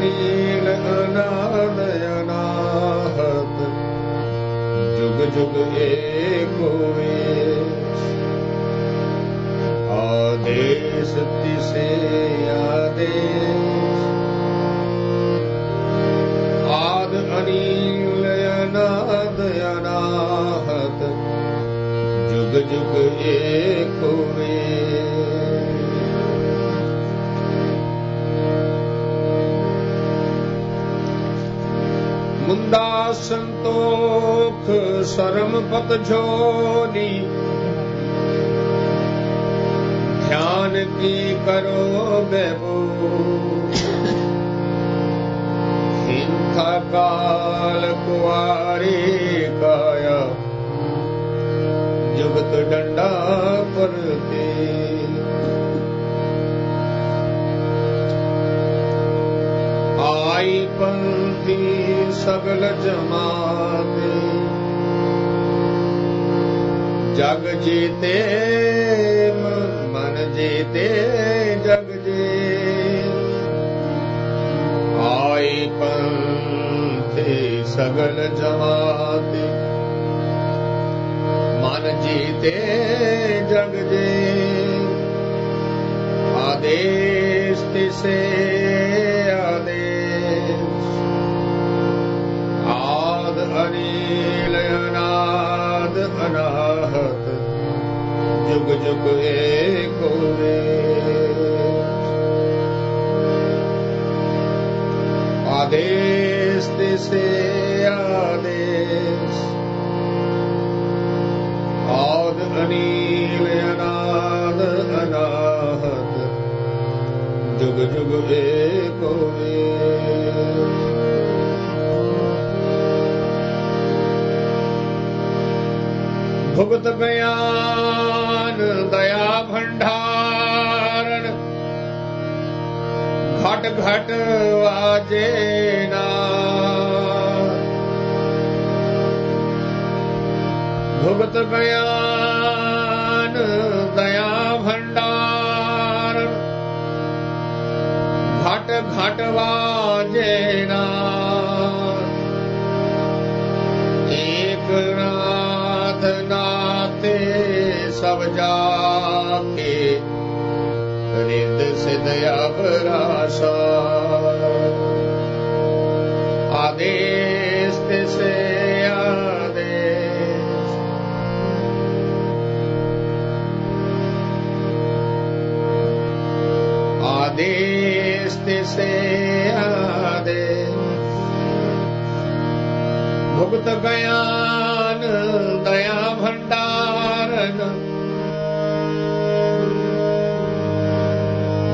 अनिल अनाद अनाहत जुग जुग एक वेश। आदेश तिसे आदेश आद अनिल अनाद अनाहत जुग जुग एक वेश। मुंदा संतोख सरम पत झोली ध्यान की करो बेबो। हिंथा काल कुआरी काया जुगत डंडा परते। आई पंथी सगल जमाते जग जीते मन जीते जग जी। आई पंथी सगल जमाते मन जीते जग जी। आदेश तिसे आद अनिल अनाद अनाहत जुग जुग एक वेश। आदेश तिसे आदेश आद अनिल अनाद अनाहत जुग जुग एक वेश। भुगत बयान दया भंडारण घट घट वाजे ना। भुगत बयान दया भंडारण घट घट वाजे ना। एक नाते सब जाके रिद सिद्ध अभरासा। आदेश तिसे आदेश आदेश तिसे आदेश भुगत बयान दया भंडारण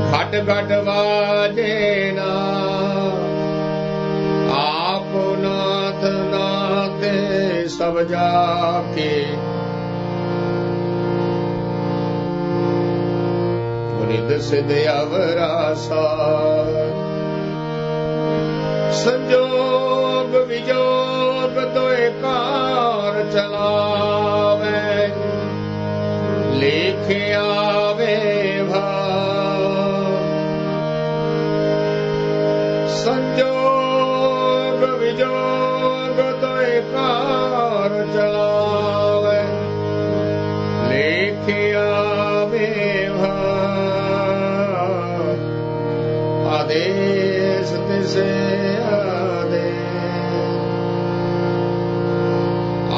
घट घट वाजे ना। आप नाथ नाते सब जाके रिद सिद्ध अवरासा। संजोग विजोग तो कार चलावे लेखे आवे भाव। संजोग विजोग तो कार चलावे लेखे आवे भाव। आदेश तिसे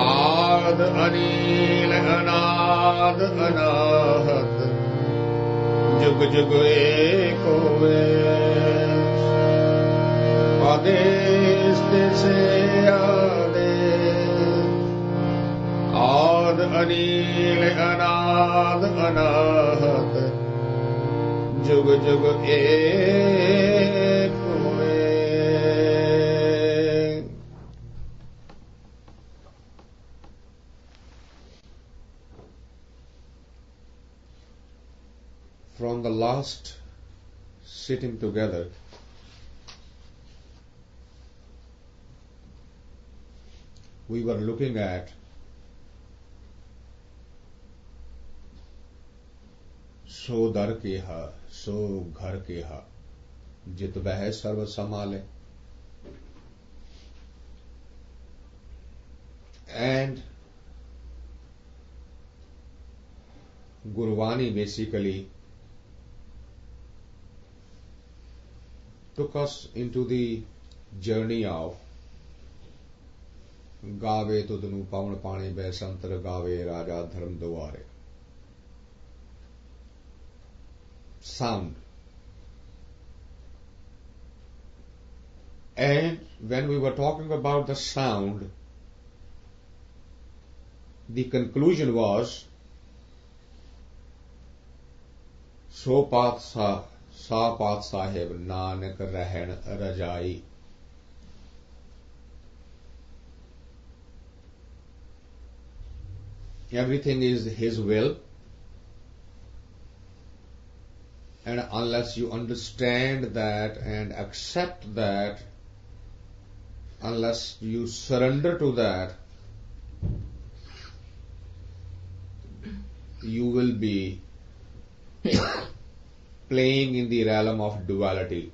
आद अनिल अनाद अनाहत जुग जुग एक वेश। आदेश तिसे आदेश आद अनिल अनाद अनाहत जुग जुग एक वेश। From the last sitting together, we were looking at सो दर केहा सो घर केहा। जित बह सर्व समाले. And Gurvani basically took us into the journey of गावे तुदनु पवन पाणी बैसंतर गावे राजा धर्म दुआरे. Sound. And when we were talking about the sound, the conclusion was So Path Sa Path Sahib Nanak Rahan Rajai. Everything is His will, and unless you understand that and accept that, unless you surrender to that, you will be playing in the realm of duality.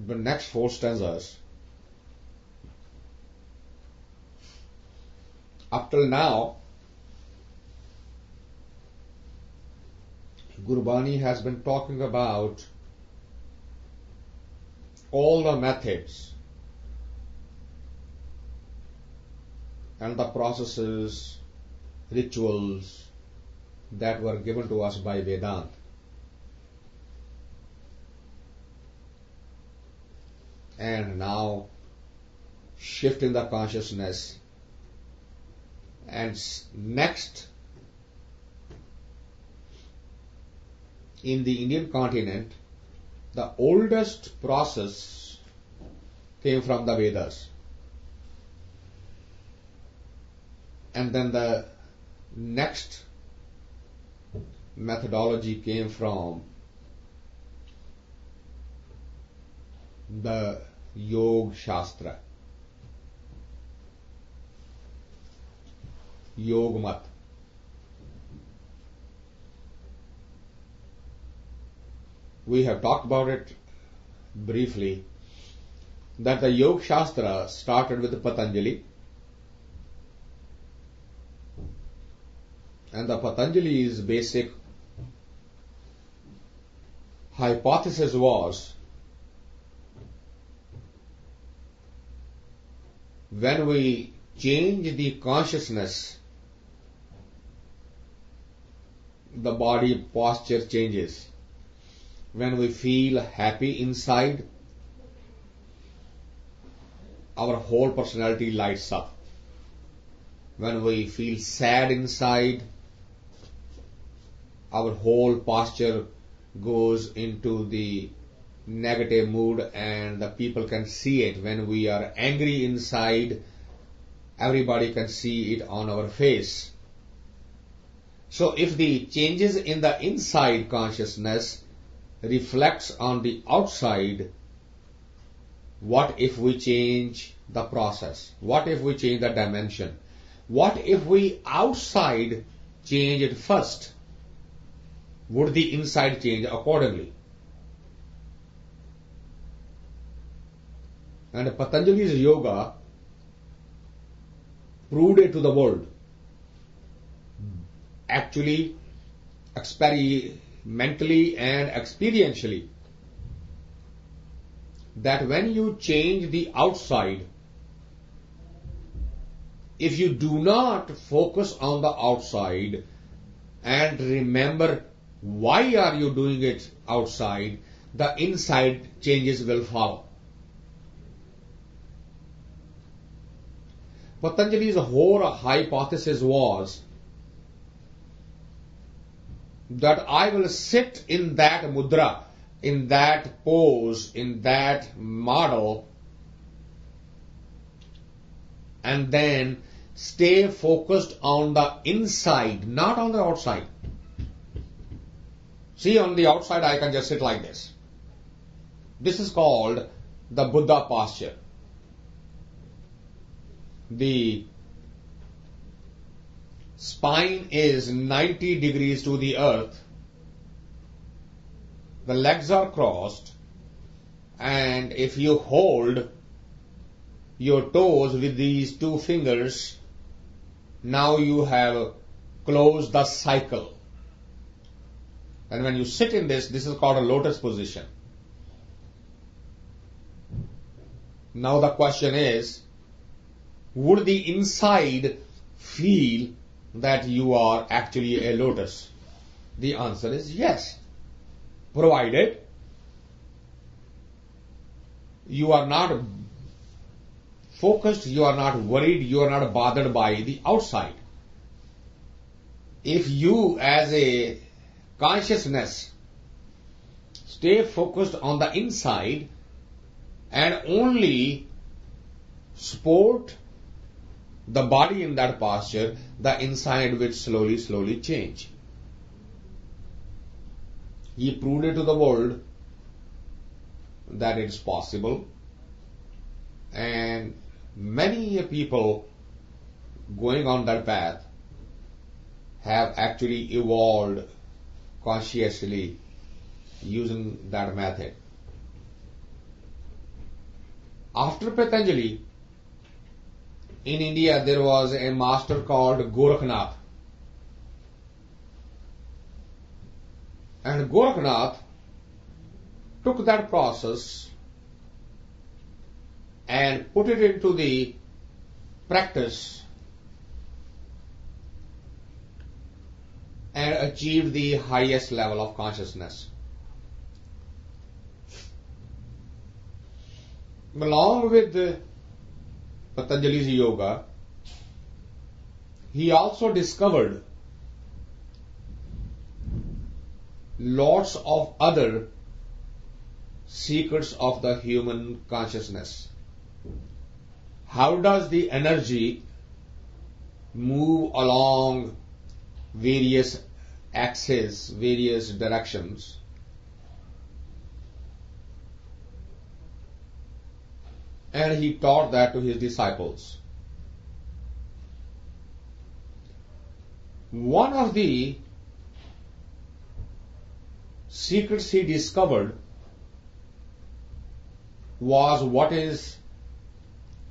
The next 4 stanzas, up till now, Gurbani has been talking about all the methods and the processes, rituals that were given to us by Vedanta. And now, shifting the consciousness, and next, in the Indian continent, the oldest process came from the Vedas. And then the next methodology came from the Yoga Shastra, Yoga Mat. We have talked about it briefly, that the Yoga Shastra started with Patanjali, and the Patanjali's basic hypothesis was, when we change the consciousness, the body posture changes. When we feel happy inside, our whole personality lights up. When we feel sad inside, our whole posture goes into the negative mood, and the people can see it. When we are angry inside, everybody can see it on our face. So if the changes in the inside consciousness reflects on the outside, what if we change the process? What if we change the dimension? What if we outside change it first? Would the inside change accordingly? And Patanjali's yoga proved it to the world. Actually, experimentally and experientially, that when you change the outside, if you do not focus on the outside and remember why are you doing it outside, the inside changes will follow. Patanjali's whole hypothesis was that I will sit in that mudra, in that pose, in that model, and then stay focused on the inside, not on the outside. See, on the outside I can just sit like this. This is called the Buddha posture. The spine is 90 degrees to the earth, the legs are crossed, and if you hold your toes with these two fingers, now you have closed the cycle. And when you sit in this is called a lotus position. Now the question is, would the inside feel that you are actually a lotus? The answer is yes, provided you are not focused, you are not worried, you are not bothered by the outside. If you as a consciousness stay focused on the inside and only support the body in that posture, the inside will slowly change. He proved it to the world that it is possible, and many people going on that path have actually evolved consciously using that method. After Patanjali, in India there was a master called Gorakhnath. And Gorakhnath took that process and put it into the practice and achieved the highest level of consciousness. Along with Patanjali's yoga, he also discovered lots of other secrets of the human consciousness. How does the energy move along various axes, various directions? And he taught that to his disciples. One of the secrets he discovered was what is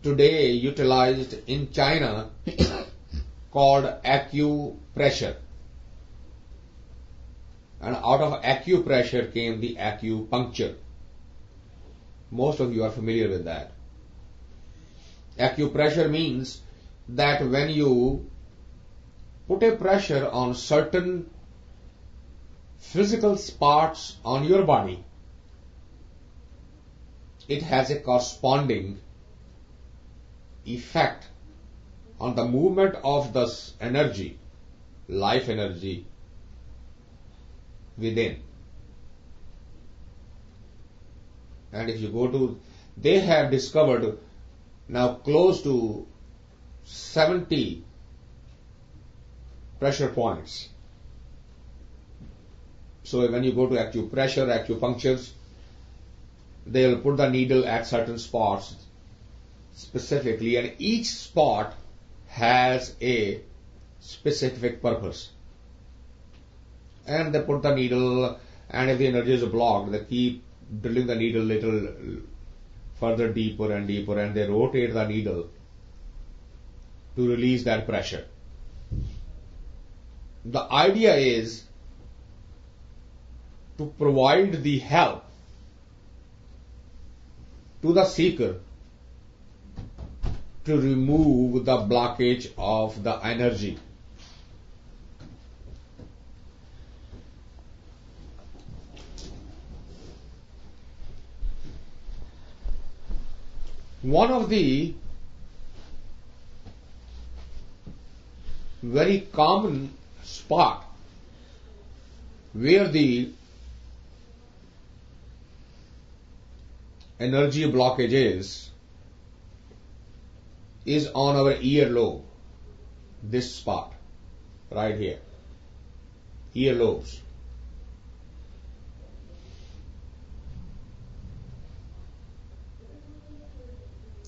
today utilized in China called acupressure. And out of acupressure came the acupuncture. Most of you are familiar with that. Acupressure means that when you put a pressure on certain physical spots on your body, it has a corresponding effect on the movement of the energy, life energy within. And if you go to, they have discovered now close to 70 pressure points. So when you go to acupressure, acupunctures, they'll put the needle at certain spots specifically, and each spot has a specific purpose. And they put the needle, and if the energy is blocked, they keep drilling the needle little further deeper and deeper, and they rotate the needle to release that pressure. The idea is to provide the help to the seeker to remove the blockage of the energy. One of the very common spot where the energy blockage is on our earlobe, this spot right here, earlobes.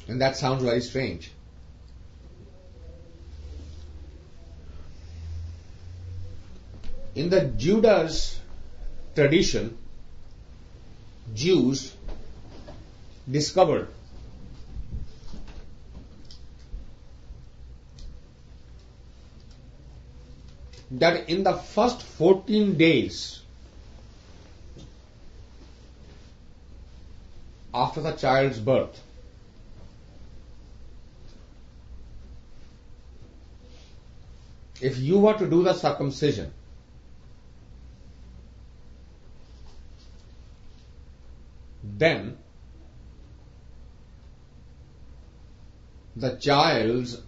And that sounds very strange. In the Judas tradition, Jews discovered that in the first 14 days after the child's birth, if you were to do the circumcision, then the child's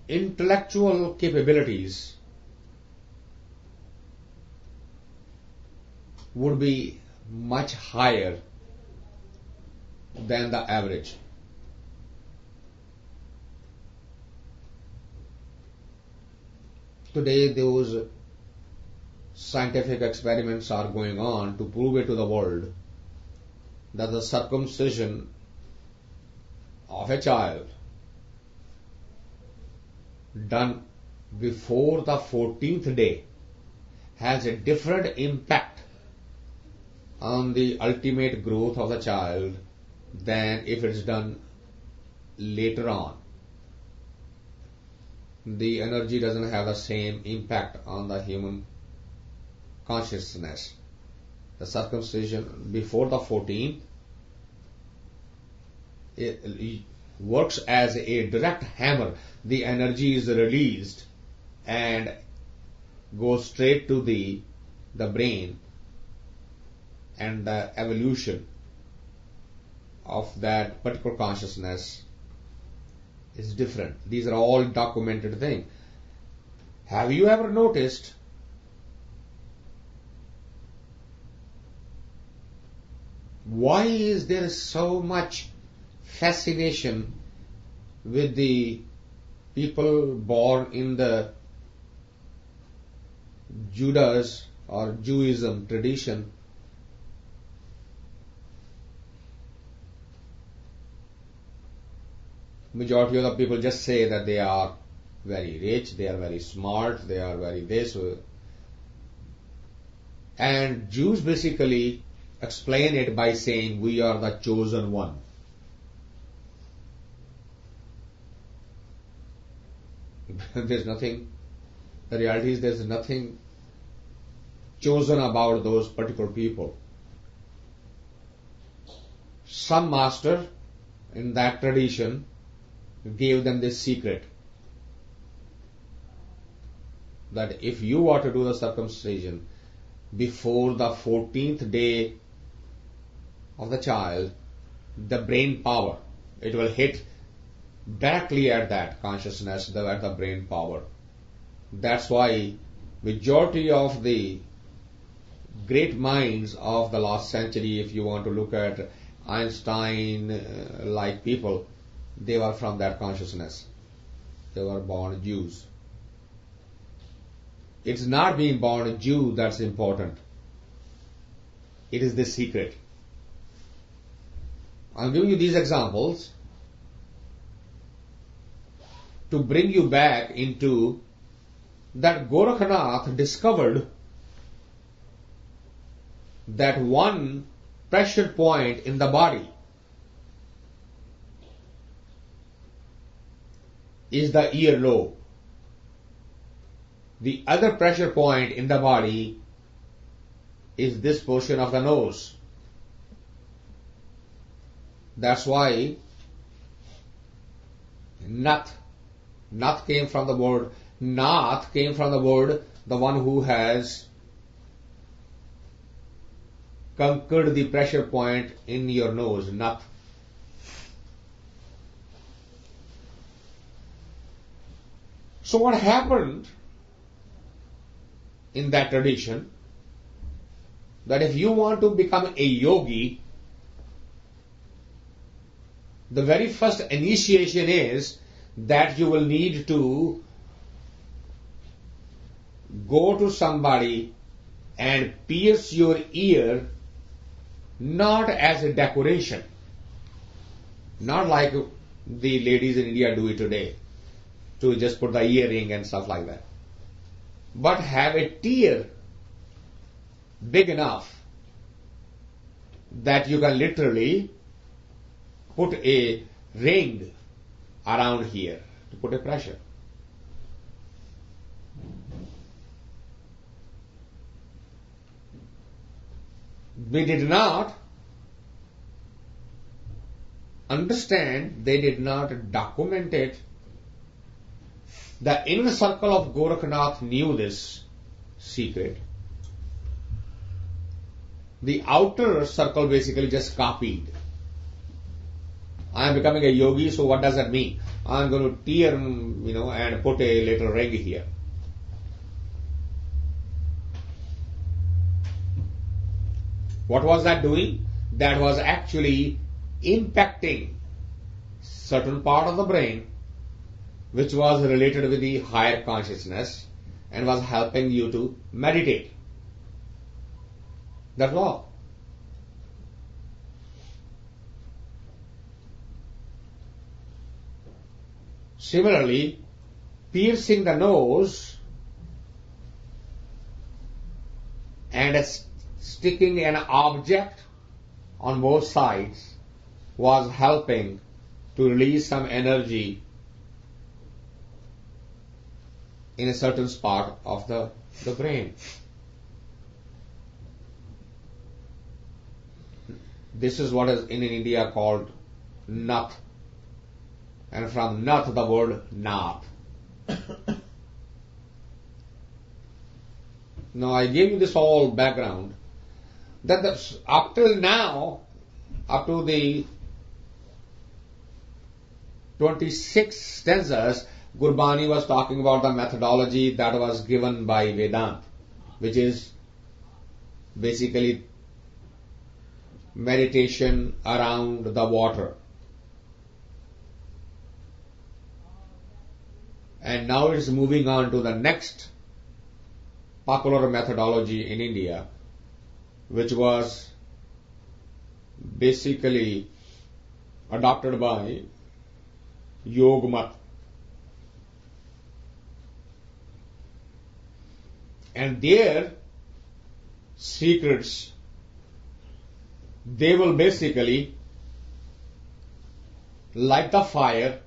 intellectual capabilities would be much higher than the average. Today those scientific experiments are going on to prove it to the world that the circumcision of a child done before the 14th day has a different impact on the ultimate growth of the child than if it's done later on. The energy doesn't have the same impact on the human consciousness. The circumcision before the 14th, it works as a direct hammer. The energy is released and goes straight to the brain, and the evolution of that particular consciousness is different. These are all documented things. Have you ever noticed why is there so much fascination with the people born in the Judas or Judaism tradition? Majority of the people just say that they are very rich, they are very smart, they are very this. And Jews basically explain it by saying we are the chosen one. There's nothing, the reality is there's nothing chosen about those particular people. Some master in that tradition gave them this secret that if you were to do the circumcision before the 14th day of the child, the brain power, it will hit directly at that consciousness, at the brain power. That's why majority of the great minds of the last century, if you want to look at Einstein like people, they were from that consciousness. They were born Jews. It's not being born a Jew that's important. It is the secret. I'm giving you these examples to bring you back into that Gorakhnath discovered that one pressure point in the body is the earlobe. The other pressure point in the body is this portion of the nose. That's why Nath came from the word, Nath came from the word, the one who has conquered the pressure point in your nose, Nath. So what happened in that tradition, that if you want to become a yogi, the very first initiation is that you will need to go to somebody and pierce your ear, not as a decoration, not like the ladies in India do it today, to just put the earring and stuff like that. but have a tear big enough that you can literally put a ring around here to put a pressure. We did not understand, they did not document it. The inner circle of Gorakhnath knew this secret. The outer circle basically just copied. I am becoming a yogi, so what does that mean? I am going to tear, and put a little ring here. What was that doing? That was actually impacting certain part of the brain which was related with the higher consciousness and was helping you to meditate. That's all. Similarly, piercing the nose and sticking an object on both sides was helping to release some energy in a certain spot of the brain. This is what is in India called nath, and from nath the word nath. Now I gave you this whole background that up till now, up to the 26 stanzas, Gurbani was talking about the methodology that was given by Vedanta, which is basically meditation around the water. And now it's moving on to the next popular methodology in India, which was basically adopted by Yogmat. And their secrets, they will basically light the fire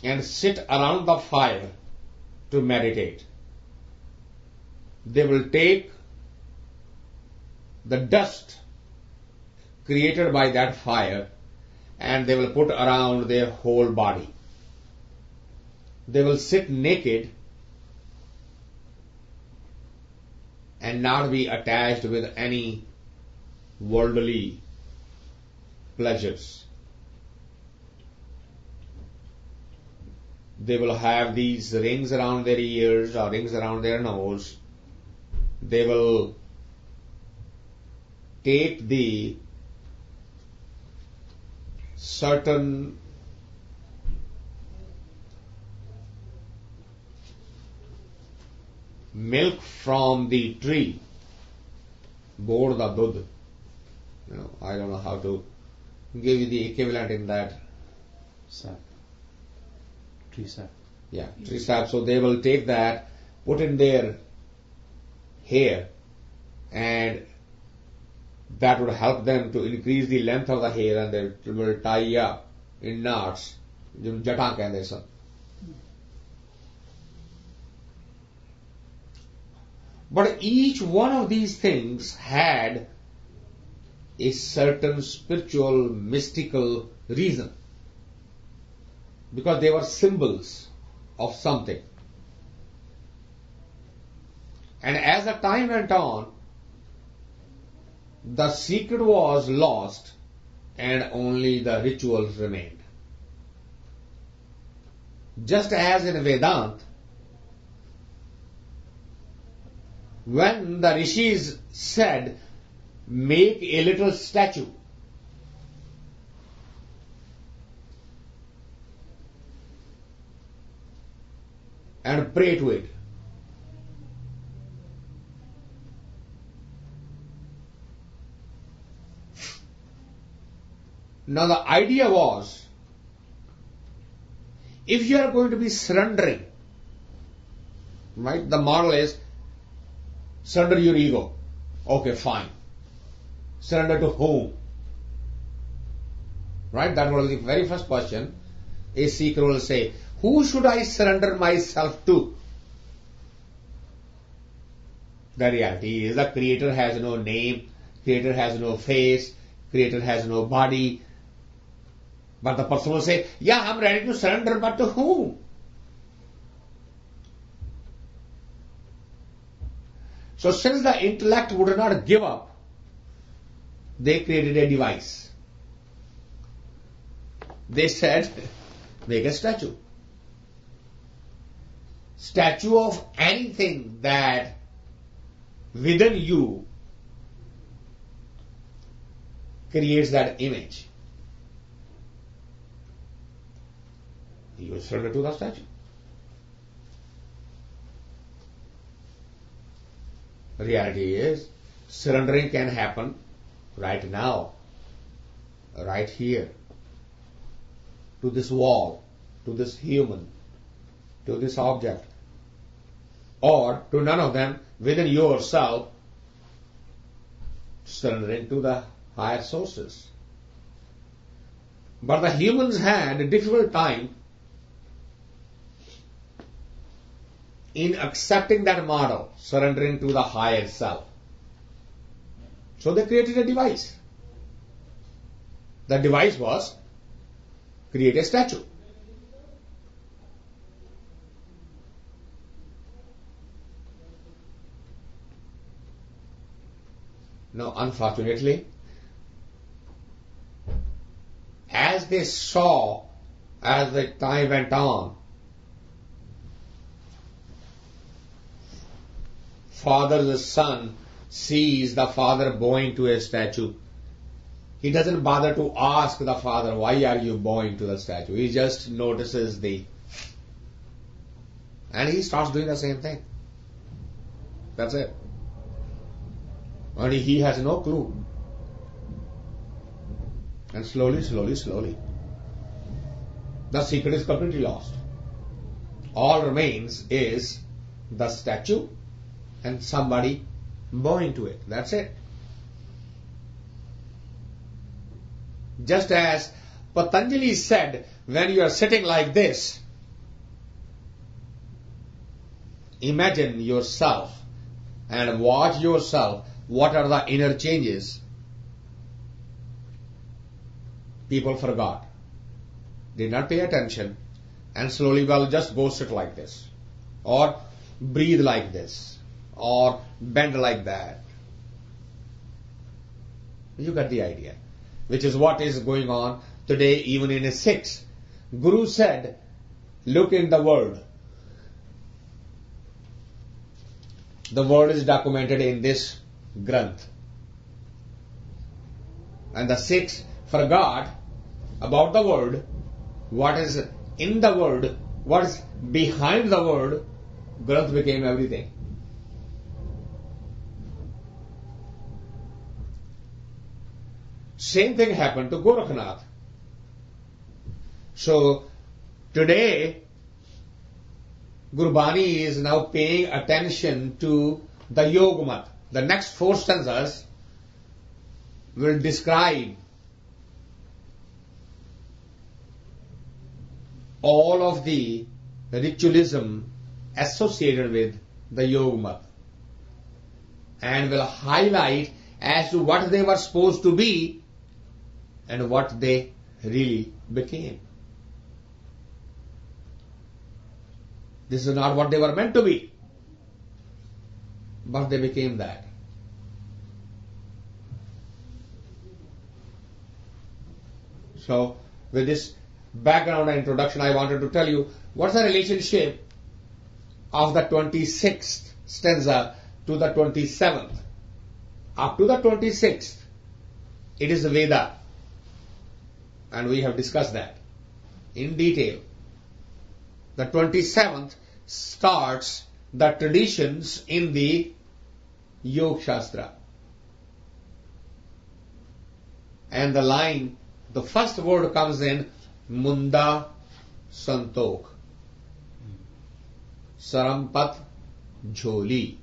and sit around the fire to meditate. They will take the dust created by that fire and they will put around their whole body. They will sit naked and not be attached with any worldly pleasures. They will have these rings around their ears or rings around their nose. They will take the certain milk from the tree, bor da dudh. I don't know how to give you the equivalent in that. Sap. Tree sap. Yeah, tree sap. So they will take that, put in their hair, and that would help them to increase the length of the hair, and they will tie up in knots. Jatan kehde sir. But each one of these things had a certain spiritual, mystical reason, because they were symbols of something. And as the time went on, the secret was lost and only the rituals remained. Just as in Vedanta, when the rishis said, make a little statue, and pray to it. Now the idea was, if you are going to be surrendering, right? The model is surrender your ego. Okay, fine. Surrender to whom? Right? That was the very first question. A seeker will say, who should I surrender myself to? The reality is the Creator has no name, Creator has no face, Creator has no body. But the person will say, yeah, I'm ready to surrender, but to whom? So since the intellect would not give up, they created a device. They said, make a statue. Statue of anything that within you creates that image. You surrender to the statue. The reality is, surrendering can happen right now, right here, to this wall, to this human, to this object, or to none of them within yourself, surrendering to the higher sources. But the humans had a difficult time in accepting that model, surrendering to the higher self. So they created a device. The device was create a statue. Now, unfortunately, as they saw, as the time went on, father's son sees the father bowing to a statue. He doesn't bother to ask the father, why are you bowing to the statue? He just notices and he starts doing the same thing. That's it. And he has no clue. And slowly, the secret is completely lost. All remains is the statue and somebody bowing to it. That's it. Just as Patanjali said, when you are sitting like this, imagine yourself and watch yourself. What are the inner changes? People forgot, did not pay attention, and slowly, just go sit like this, or breathe like this, or bend like that. You got the idea. Which is what is going on today, even in a Sikhs. Guru said, look in the world. The world is documented in this Granth. And the Sikhs forgot about the word, what is in the word, what is behind the word. Granth became everything. Same thing happened to Gorakhnath. So today, Gurbani is now paying attention to the Yogmat. The next 4 stanzas will describe all of the ritualism associated with the Yogmat and will highlight as to what they were supposed to be and what they really became. This is not what they were meant to be, but they became that. So, with this background and introduction, I wanted to tell you what's the relationship of the 26th stanza to the 27th. Up to the 26th, it is the Veda. And we have discussed that in detail. The 27th starts the traditions in the Yoga Shastra. And the line, the first word comes in Munda Santokh, सरमपत झोली,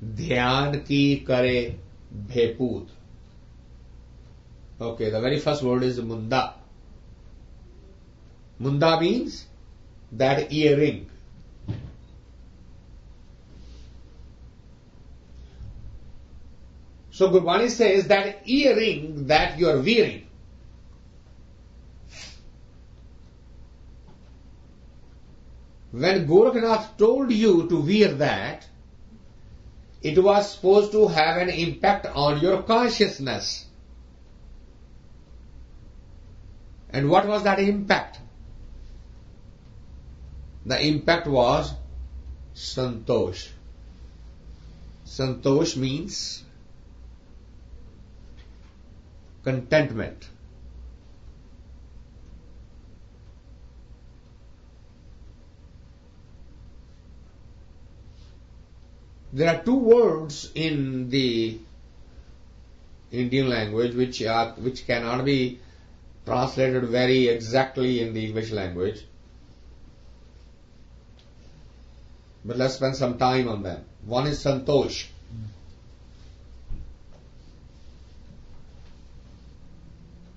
ध्यान की करे भेपूत. Okay, the very first word is munda. Munda means that earring. So Gurbani says that earring that you are wearing, when Gorakhnath told you to wear that, it was supposed to have an impact on your consciousness. And what was that impact? The impact was santosh. Santosh means contentment. There are two words in the Indian language which cannot be translated very exactly in the English language. But let's spend some time on them. One is santosh.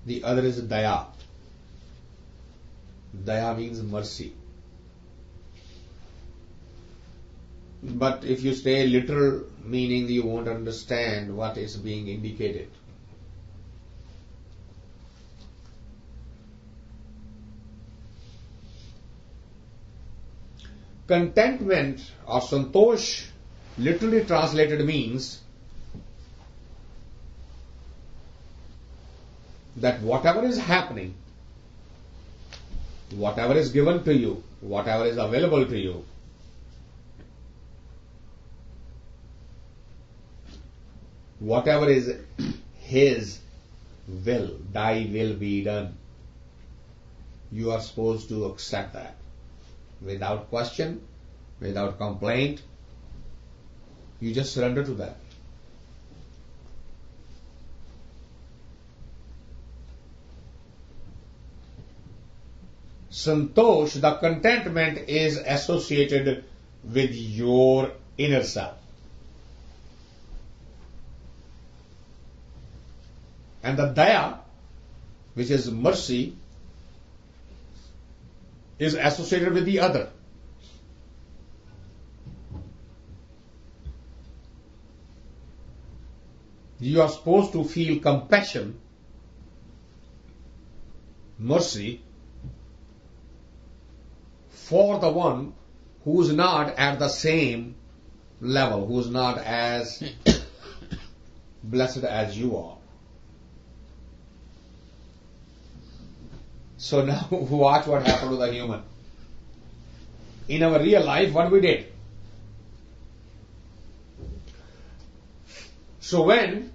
The other is daya. Daya means mercy. But if you stay literal meaning, you won't understand what is being indicated. Contentment or santosh literally translated means that whatever is happening, whatever is given to you, whatever is available to you, whatever is His will, thy will be done, you are supposed to accept that without question, without complaint. You just surrender to that. Santosh, the contentment, is associated with your inner self. And the daya, which is mercy, is associated with the other. You are supposed to feel compassion, mercy, for the one who is not at the same level, who is not as blessed as you are. So now watch what happened to the human. In our real life, what we did. So when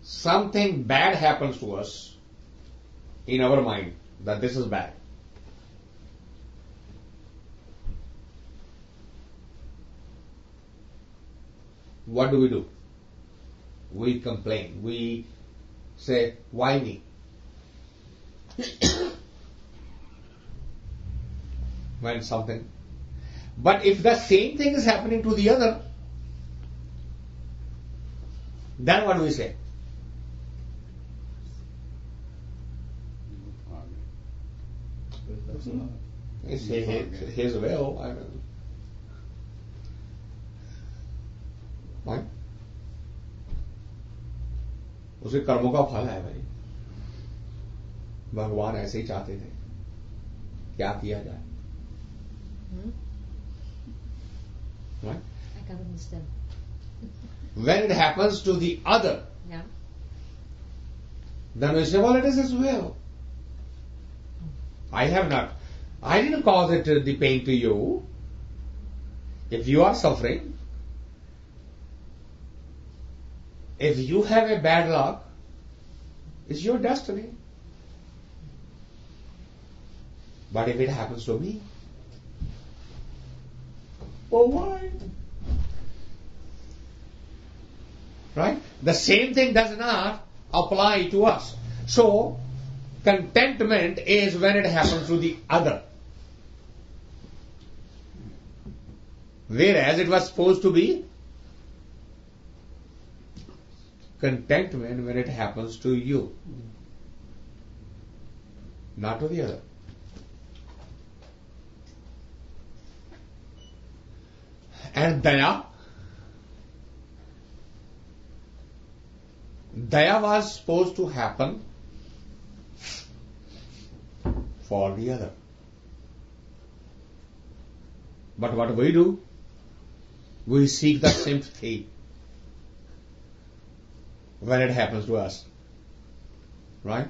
something bad happens to us in our mind, that this is bad, what do? We complain. We say, why me? When something. But if the same thing is happening to the other, then what do we say? It's his will. I mean, right? उसके कर्मों का फल है भाई. भगवान ऐसे ही चाहते थे. क्या किया जाए? Right? I can't understand. When it happens to the other, Yeah. then we say, well, it is his will. I didn't cause it the pain to you. If you are suffering, if you have a bad luck, it's your destiny. But if it happens to me, oh why? Right? The same thing does not apply to us. So, Contentment is when it happens to the other. Whereas it was supposed to be contentment when it happens to you, not to the other. And Daya was supposed to happen for the other. But what we do? We seek the sympathy when it happens to us. Right?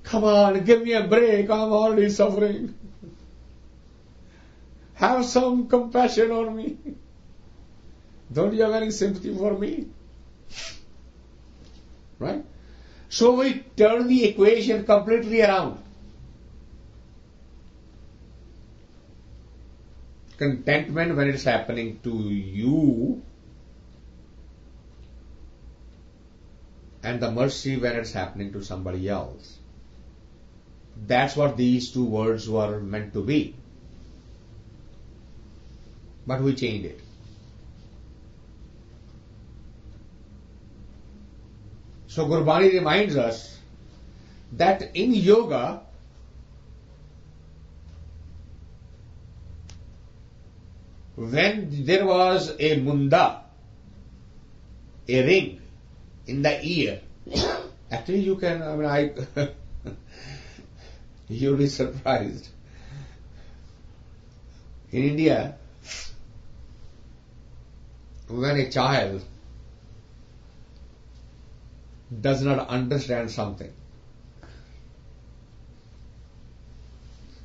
Come on, give me a break, I'm already suffering. Have some compassion on me. Don't you have any sympathy for me? Right? So we turn the equation completely around. Contentment when it's happening to you, and the mercy when it's happening to somebody else. That's what these two words were meant to be. But we changed it. So Gurbani reminds us that in yoga, when there was a munda, a ring in the ear, actually you can, you'll be surprised. In India, when a child does not understand something,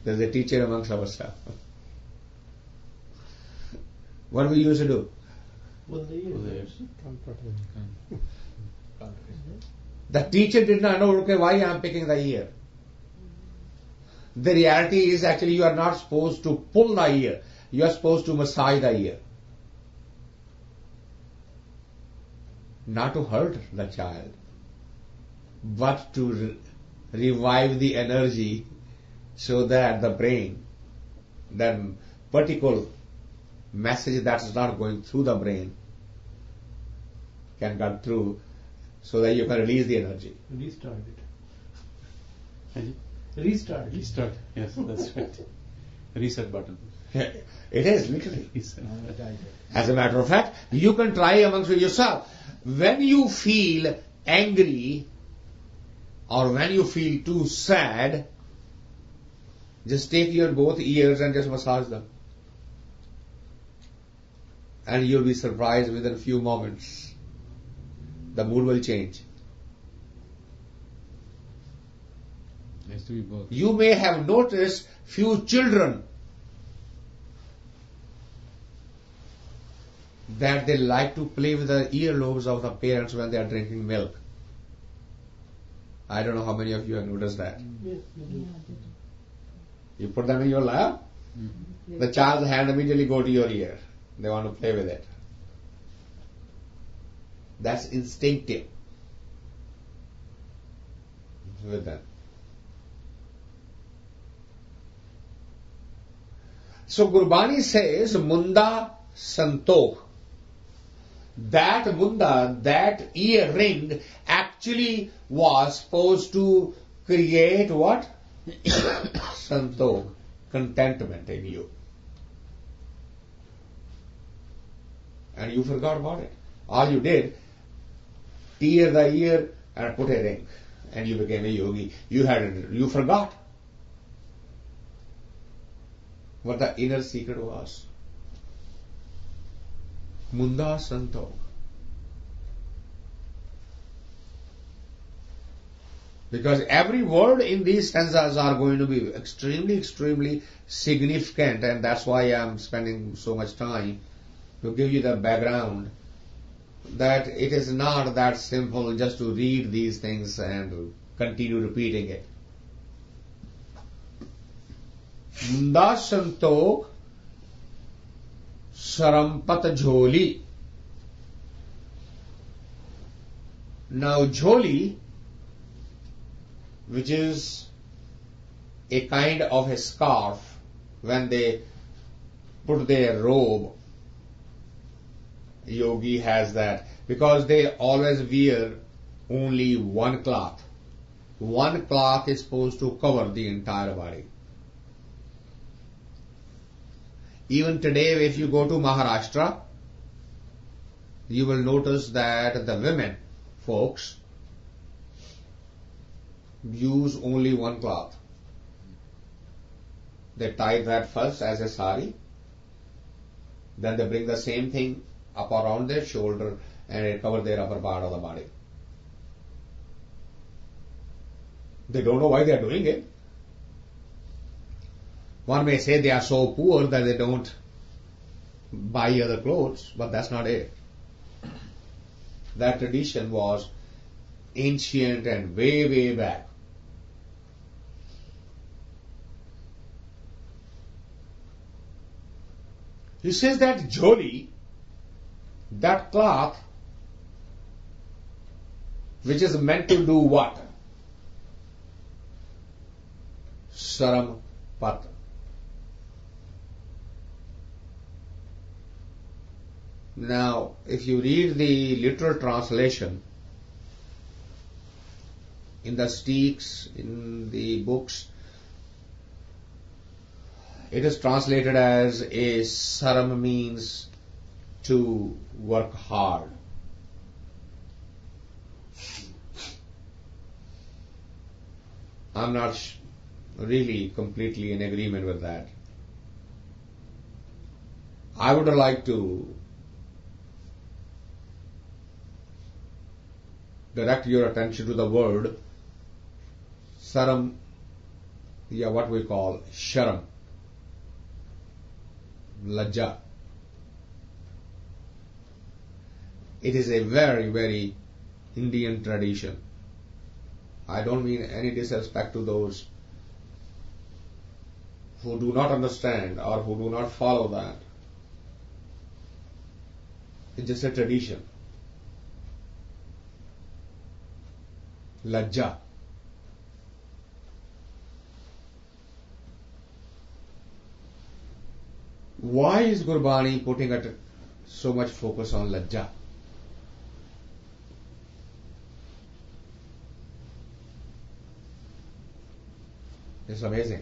there's a teacher amongst our staff. What we used to do? The teacher did not know, okay, why I am picking the ear. The reality is actually you are not supposed to pull the ear. You are supposed to massage the ear. Not to hurt the child, but to revive the energy so that the brain, that particular message that is not going through the brain, can get through so that you can release the energy. Restart it. Restart. Yes, that's right. Reset button. It is literally. Reset. As a matter of fact, you can try amongst yourself. When you feel angry or when you feel too sad, just take your both ears and just massage them. And you'll be surprised within a few moments. The mood will change. Has to be both. You may have noticed few children that they like to play with the earlobes of the parents when they are drinking milk. I don't know how many of you have noticed that. Yes, You put them in your lap, the child's hand immediately go to your ear. They want to play with it. That's instinctive with them. So Gurbani says, Munda Santokh. That munda, that ear ring, actually was supposed to create what? Santokh, contentment in you. And you forgot about it. All you did, tear the ear and put a ring, and you became a yogi. You forgot what the inner secret was. Munda Santokh. Because every word in these stanzas are going to be extremely, extremely significant, and that's why I'm spending so much time to give you the background, that it is not that simple just to read these things and continue repeating it. Munda Santokh Sarampat Jholi. Now joli, which is a kind of a scarf when they put their robe, yogi has that, because they always wear only one cloth. One cloth is supposed to cover the entire body. Even today, if you go to Maharashtra, you will notice that the women folks use only one cloth. They tie that first as a sari, then they bring the same thing up around their shoulder and they cover their upper part of the body. They don't know why they are doing it. One may say they are so poor that they don't buy other clothes, but that's not it. That tradition was ancient and way, way back. He says that joli, that cloth, which is meant to do what? Saram pat. Now, if you read the literal translation in the sticks, in the books, it is translated as a saram means to work hard. I'm not really completely in agreement with that. I would like to direct your attention to the word saram, what we call sharam, lajja. It is a very, very Indian tradition. I don't mean any disrespect to those who do not understand or who do not follow that. It's just a tradition. Lajja. Why is Gurbani putting so much focus on lajja? It's amazing.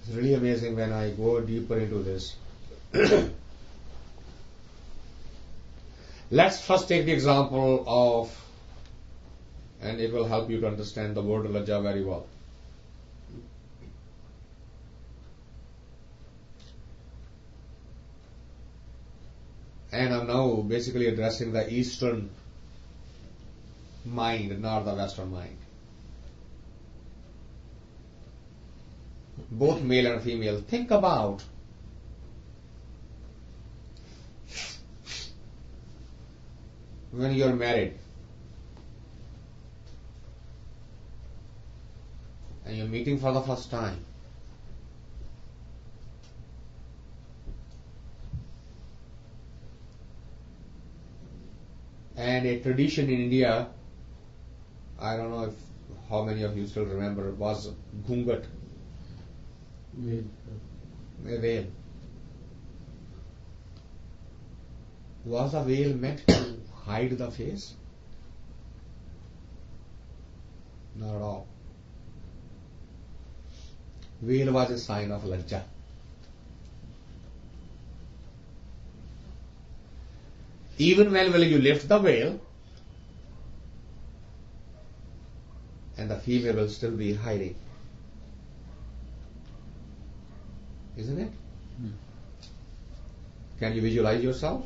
It's really amazing when I go deeper into this. Let's first take the example of, and it will help you to understand the word lajja very well. And I'm now basically addressing the Eastern mind, not the Western mind. Both male and female, think about when you're married and you're meeting for the first time. And a tradition in India, I don't know how many of you still remember, was ghungat. Veil. A veil. Was a veil meant to hide the face? Not at all. Veil was a sign of lajja. Even when you lift the veil, and the female will still be hiding. Isn't it? Can you visualize yourself?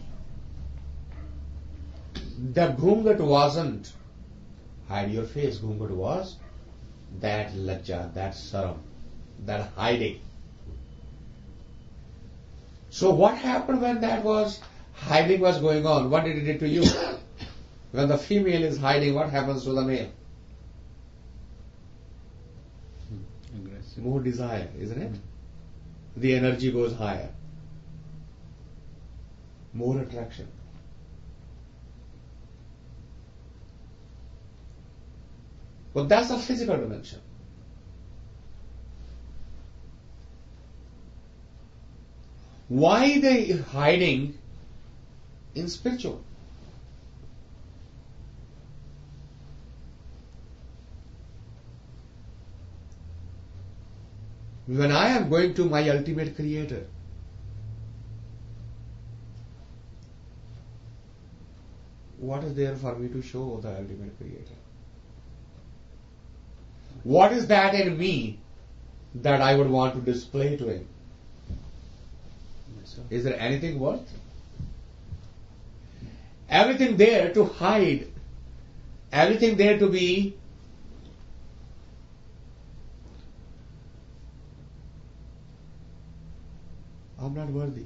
The ghungat wasn't hide your face. Ghungat was that lajja, that saram, that hiding. So what happened when that was hiding was going on? What did it do to you? When the female is hiding, what happens to the male? Aggressive. More desire, isn't it? The energy goes higher. More attraction. Well, that's a physical dimension. Why they hiding in spiritual? When I am going to my ultimate creator, what is there for me to show the ultimate creator? What is that in me that I would want to display to him? Myself. Is there anything worth? Everything there to hide, everything there to be I'm not worthy.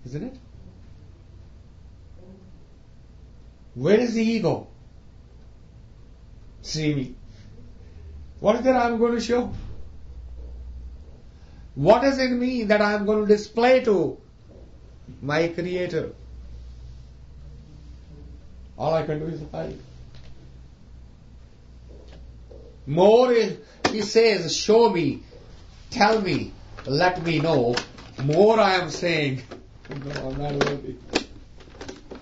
Isn't it? Where is the ego? See me. What is that I'm going to show? What is in me that I'm going to display to my creator? All I can do is hide. More he says, show me, tell me, let me know. More I am saying, no, I'm not worthy.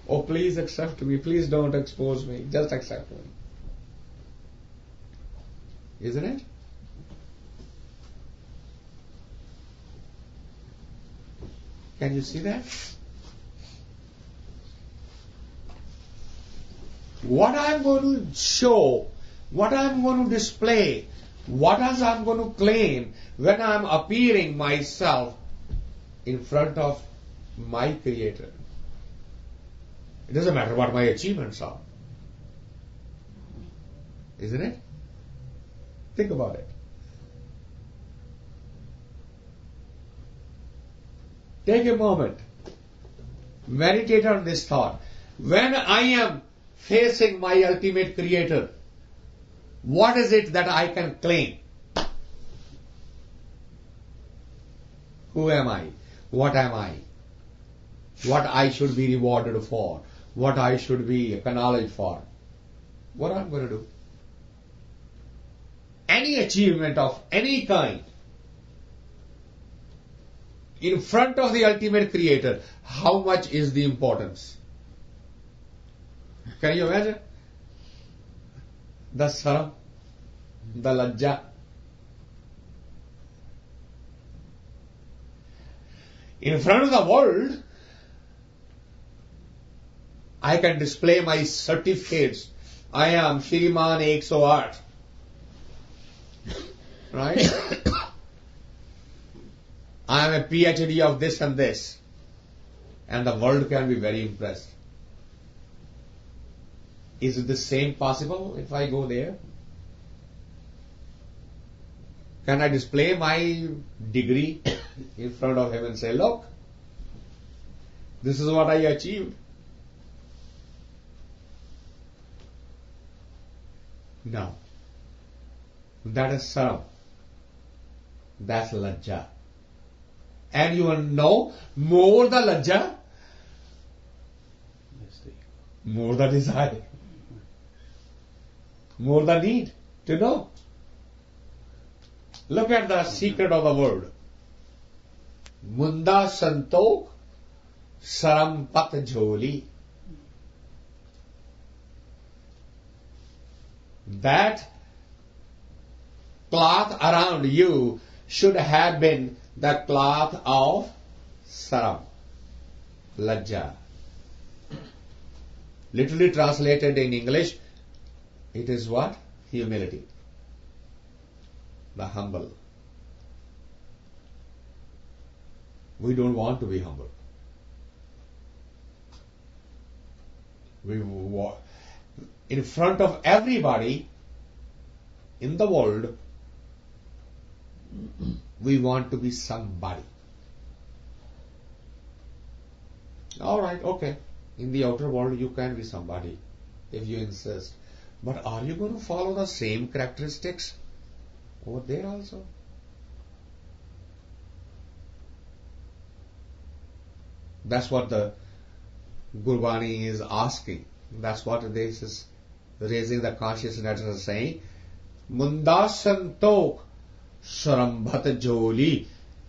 Oh, please accept me. Please don't expose me. Just accept me. Isn't it? Can you see that? What I'm going to show, what I'm going to display, what else I'm going to claim when I'm appearing myself in front of my Creator. It doesn't matter what my achievements are. Isn't it? Think about it. Take a moment. Meditate on this thought. When I am facing my ultimate Creator, what is it that I can claim? Who am I? What am I? What I should be rewarded for? What I should be acknowledged for? What I'm going to do? Any achievement of any kind in front of the ultimate Creator, how much is the importance? Can you imagine? The saram, the lajja. In front of the world, I can display my certificates. I am Shriman 108. Right? I am a PhD of this and this. And the world can be very impressed. Is it the same possible if I go there? Can I display my degree in front of him and say, look, this is what I achieved? No. That is saram. That's lajja. And you will know, more the lajja, more the desire, more the need to know. Look at the secret of the word. Munda santok saram pat jholi. That cloth around you should have been the cloth of saram, lajja. Literally translated in English, it is what? Humility. The humble. We don't want to be humble. In front of everybody in the world, we want to be somebody. All right, okay. In the outer world, you can be somebody if you insist. But are you going to follow the same characteristics over there also? That's what the Gurbani is asking. That's what this is raising the consciousness and saying, Munda Santok Sharambhat Joli.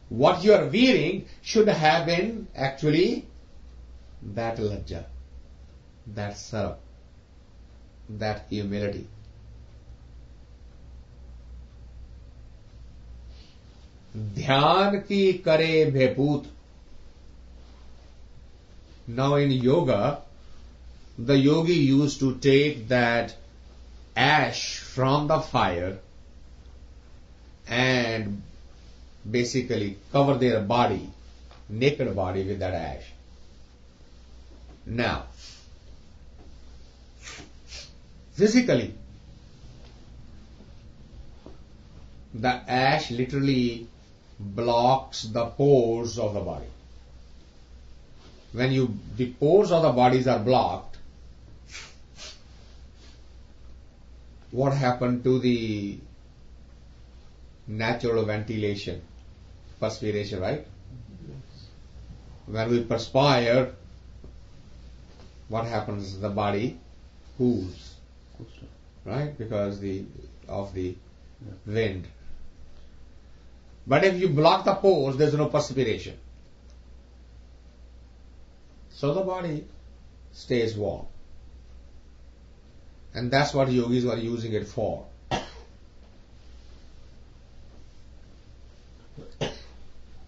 What you are wearing should have been actually that lajja, that sarab, that humility. Dhyan ki kare bheput. Now in yoga, the yogi used to take that ash from the fire and basically cover their body, naked body, with that ash. Now, physically, the ash literally blocks the pores of the body. When the pores of the bodies are blocked, what happened to the natural ventilation? Perspiration, right? When we perspire, what happens? The body cools, right? Because of the wind. But if you block the pores, there's no perspiration. So the body stays warm. And that's what yogis were using it for.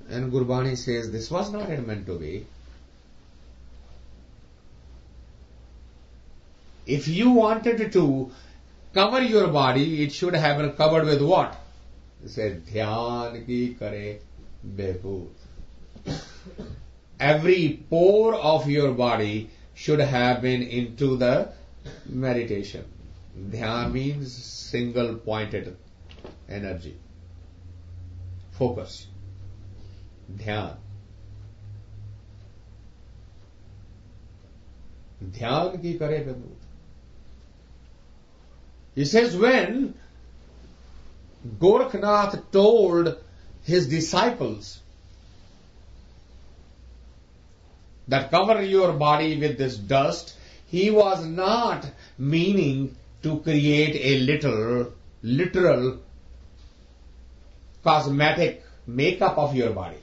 And Gurbani says this was not meant to be. If you wanted to cover your body, it should have been covered with what? He said, Dhyan ki kare behut. Every pore of your body should have been into the meditation. Dhyan means single pointed energy. Focus. Dhyan. Dhyan ki kare behut. He says when Gorakhnath told his disciples that cover your body with this dust, he was not meaning to create a literal cosmetic makeup of your body.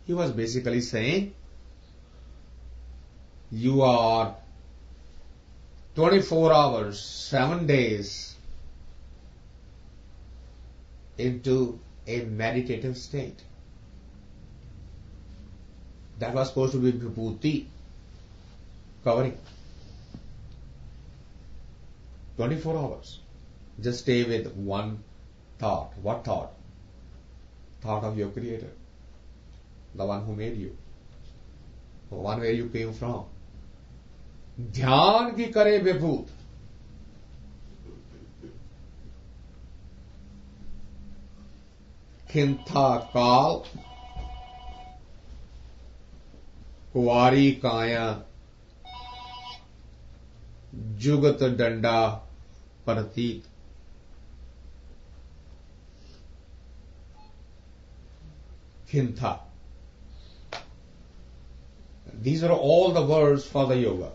He was basically saying, you are 24 hours, 7 days into a meditative state. That was supposed to be vibhuti, covering. 24 hours. Just stay with one thought. What thought? Thought of your Creator. The one who made you. The one where you came from. Dhyan ki kare vibhut. Khintha kal. Kuwari kaya. Jugat danda pratit. Khintha. These are all the words for the yoga.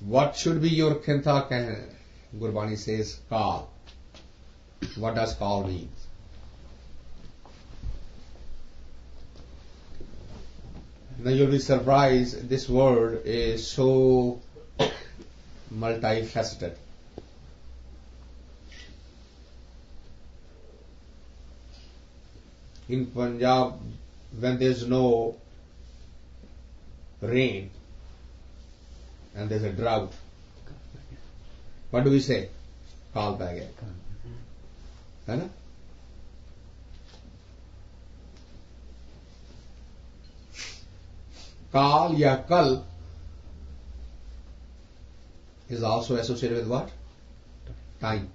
What should be your khintha? Gurbani says kal. What does kal mean? Now you'll be surprised, this word is so multifaceted. In Punjab, when there's no rain and there's a drought, what do we say? Kal pੈ ਗਿਆ. है ना? Kal ya kal is also associated with what? Time.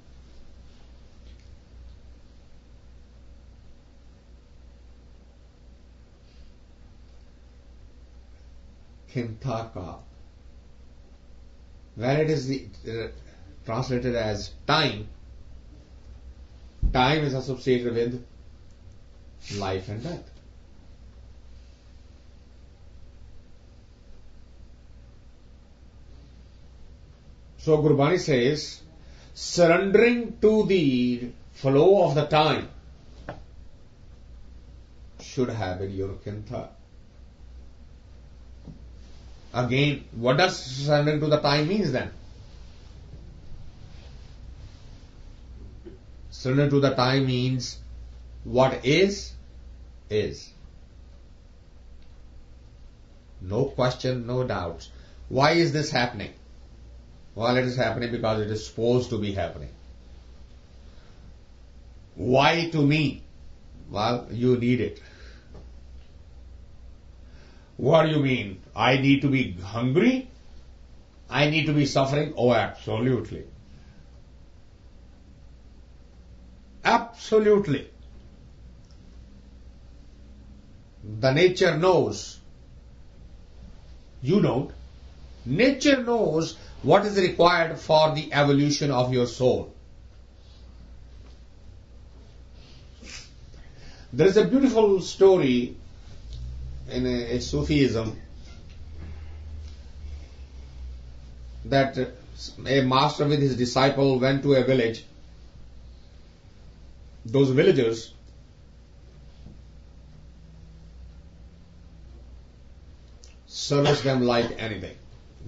Khintha kal. When it is translated as time, time is associated with life and death. So Gurbani says, surrendering to the flow of the time should have been your kintha. Again, what does surrendering to the time means then? Surrender to the time means what is. No question, no doubts. Why is this happening? Well, it is happening because it is supposed to be happening. Why to me? Well, you need it. What do you mean? I need to be hungry? I need to be suffering? Oh, absolutely. Absolutely. The nature knows. You don't. Nature knows what is required for the evolution of your soul. There is a beautiful story in a Sufism that a master with his disciple went to a village. Those villagers serviced them like anything.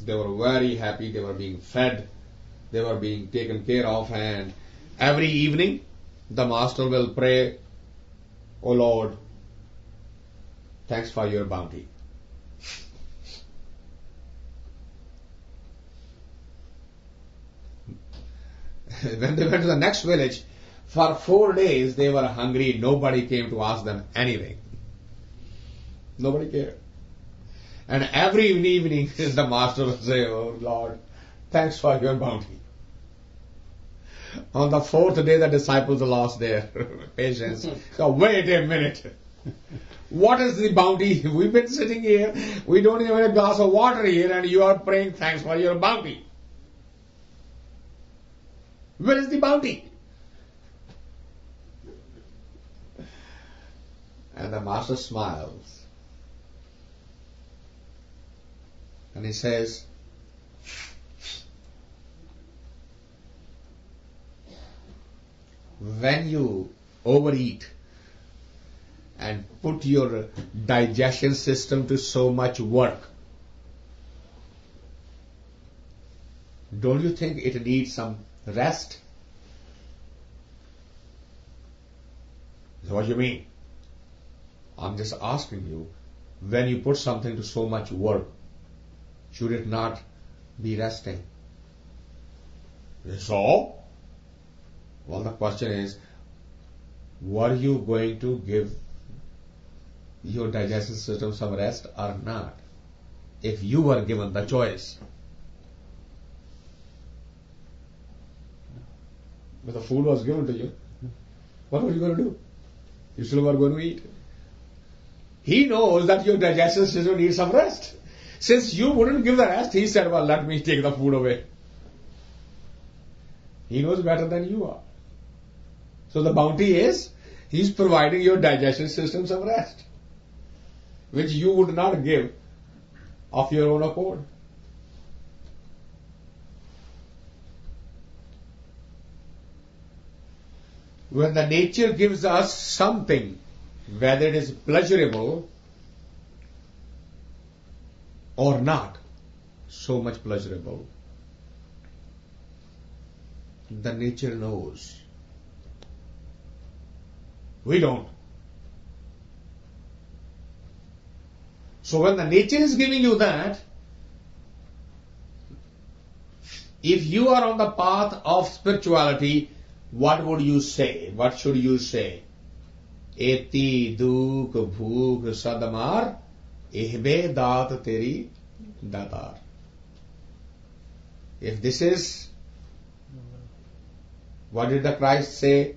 They were very happy, they were being fed, they were being taken care of, and every evening the master will pray, "O Lord, thanks for your bounty." When they went to the next village, for 4 days they were hungry, nobody came to ask them anything. Nobody cared. And every evening the master would say, "Oh Lord, thanks for your bounty." On the 4th day the disciples lost their patience. So wait a minute. What is the bounty? We've been sitting here, we don't even have a glass of water here, and you are praying thanks for your bounty. Where is the bounty? And the master smiles. And he says, when you overeat and put your digestion system to so much work, don't you think it needs some rest? So what do you mean? I'm just asking you, when you put something to so much work, should it not be resting? So, well, the question is, were you going to give your digestive system some rest or not? If you were given the choice. But the food was given to you. What were you going to do? You still were going to eat. He knows that your digestive system needs some rest. Since you wouldn't give the rest, he said, well, let me take the food away. He knows better than you are. So the bounty is, he's providing your digestive system some rest, which you would not give of your own accord. When the nature gives us something, whether it is pleasurable or not, so much pleasurable, the nature knows. We don't. So when the nature is giving you that, if you are on the path of spirituality, what would you say? What should you say? Eti duk bhuk sadamar ihbe daat teri datar. If this is, what did the Christ say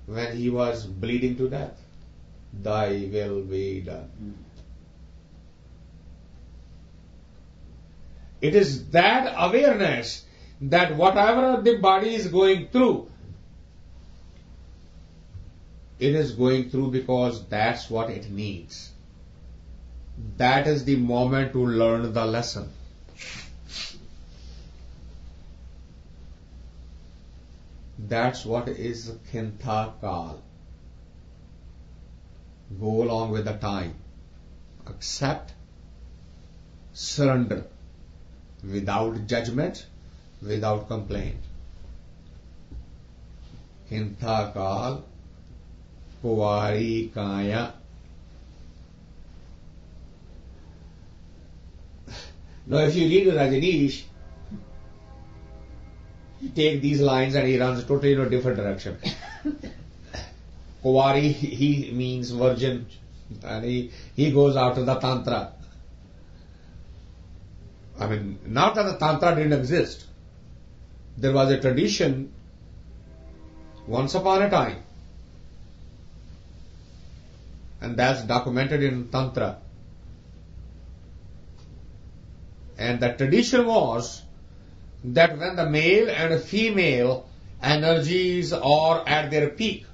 when he was bleeding to death? Thy will be done. It is that awareness that whatever the body is going through, it is going through because that's what it needs. That is the moment to learn the lesson. That's what is Khintha Kal. Go along with the time. Accept, surrender, without judgment, without complaint. Khintha Kal, Kuwari Kaya. Now if you read Rajneesh, he takes these lines and he runs totally in a different direction. Kuwari, he means virgin, and he goes after the Tantra. I mean, not that the Tantra didn't exist. There was a tradition once upon a time, and that's documented in Tantra. And the tradition was that when the male and female energies are at their peak,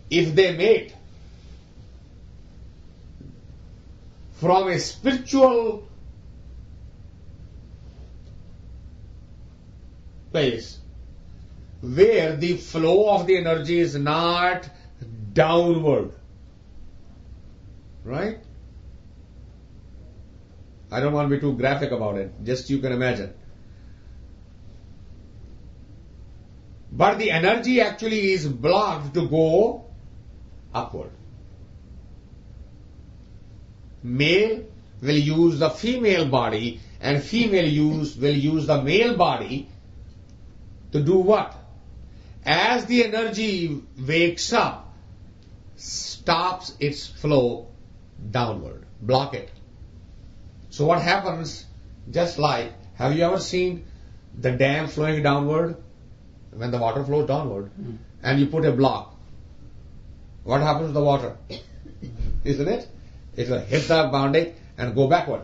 if they mate from a spiritual place where the flow of the energy is not downward, right? I don't want to be too graphic about it, just you can imagine. But the energy actually is blocked to go upward. Male will use the female body and female will use the male body to do what? As the energy wakes up, stops its flow downward, block it. So what happens, just like, have you ever seen the dam flowing downward? When the water flows downward and you put a block, what happens to the water? Isn't it? It will hit the boundary and go backward.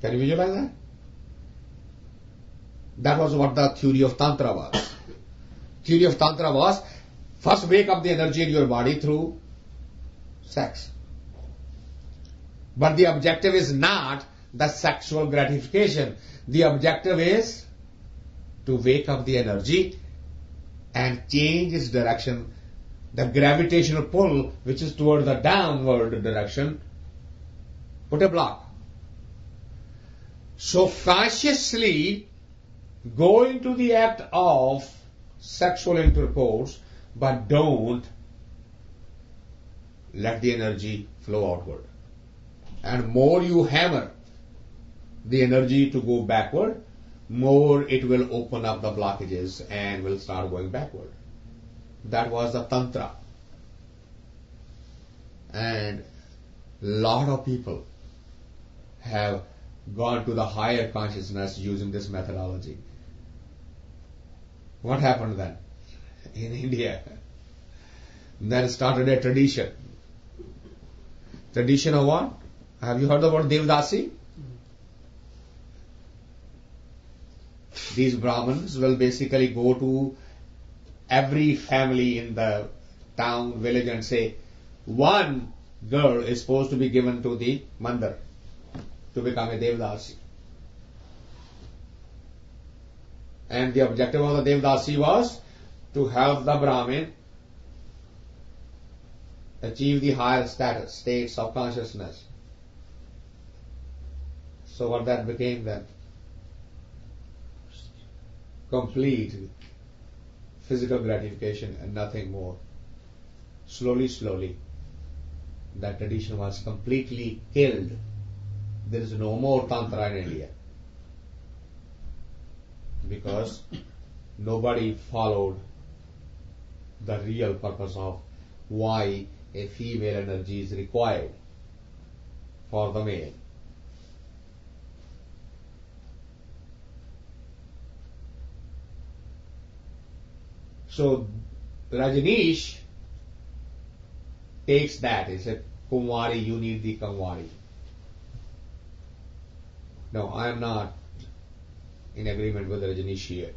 Can you visualize that? That was what the theory of Tantra was. Theory of Tantra was, first wake up the energy in your body through sex. But the objective is not the sexual gratification. The objective is to wake up the energy and change its direction. The gravitational pull, which is toward the downward direction, put a block. So consciously go into the act of sexual intercourse, but don't let the energy flow outward. And more you hammer the energy to go backward, more it will open up the blockages and will start going backward. That was the Tantra. And lot of people have gone to the higher consciousness using this methodology. What happened then? In India, then started a tradition. Tradition of what? Have you heard the word Devdasi? These Brahmins will basically go to every family in the town, village and say, one girl is supposed to be given to the mandir to become a Devdasi. And the objective of the Devdasi was to help the Brahmin achieve the higher states of consciousness. So what that became then? Complete physical gratification and nothing more. Slowly, that tradition was completely killed. There is no more Tantra in India. Because nobody followed the real purpose of why a female energy is required for the male. So Rajneesh takes that. He said, Kumwari, you need the Kumwari. No, I am not in agreement with Rajneesh here.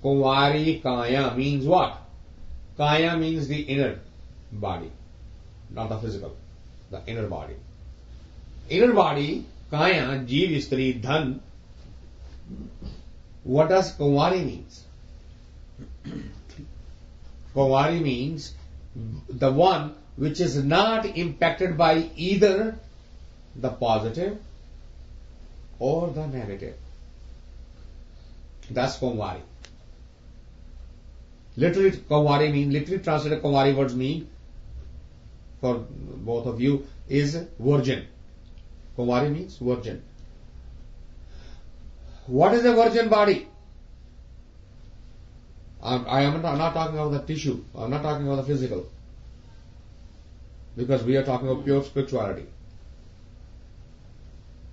Kumwari Kaya means what? Kaya means the inner body, not the physical, the inner body. Inner body, Kaya, Jeev, Stri, Dhan, What does Kumari means? Kumari means the one which is not impacted by either the positive or the negative. That's Kumari. Literally translated Kumari words mean, for both of you, is virgin. Kumari means virgin. What is a virgin body? I am not talking about the tissue. I am not talking about the physical. Because we are talking about pure spirituality.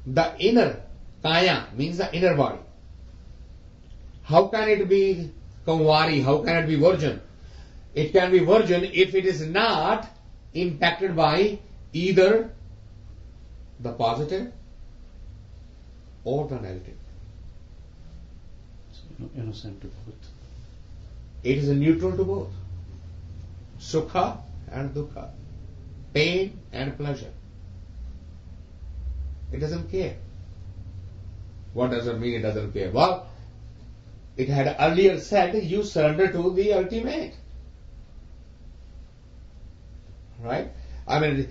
The inner, kaya, means the inner body. How can it be Kumari? How can it be virgin? It can be virgin if it is not impacted by either the positive or the negative. So innocent to both. It is neutral to both. Sukha and dukkha. Pain and pleasure. It doesn't care. What does it mean it doesn't care? Well, it had earlier said you surrender to the ultimate. Right? I mean,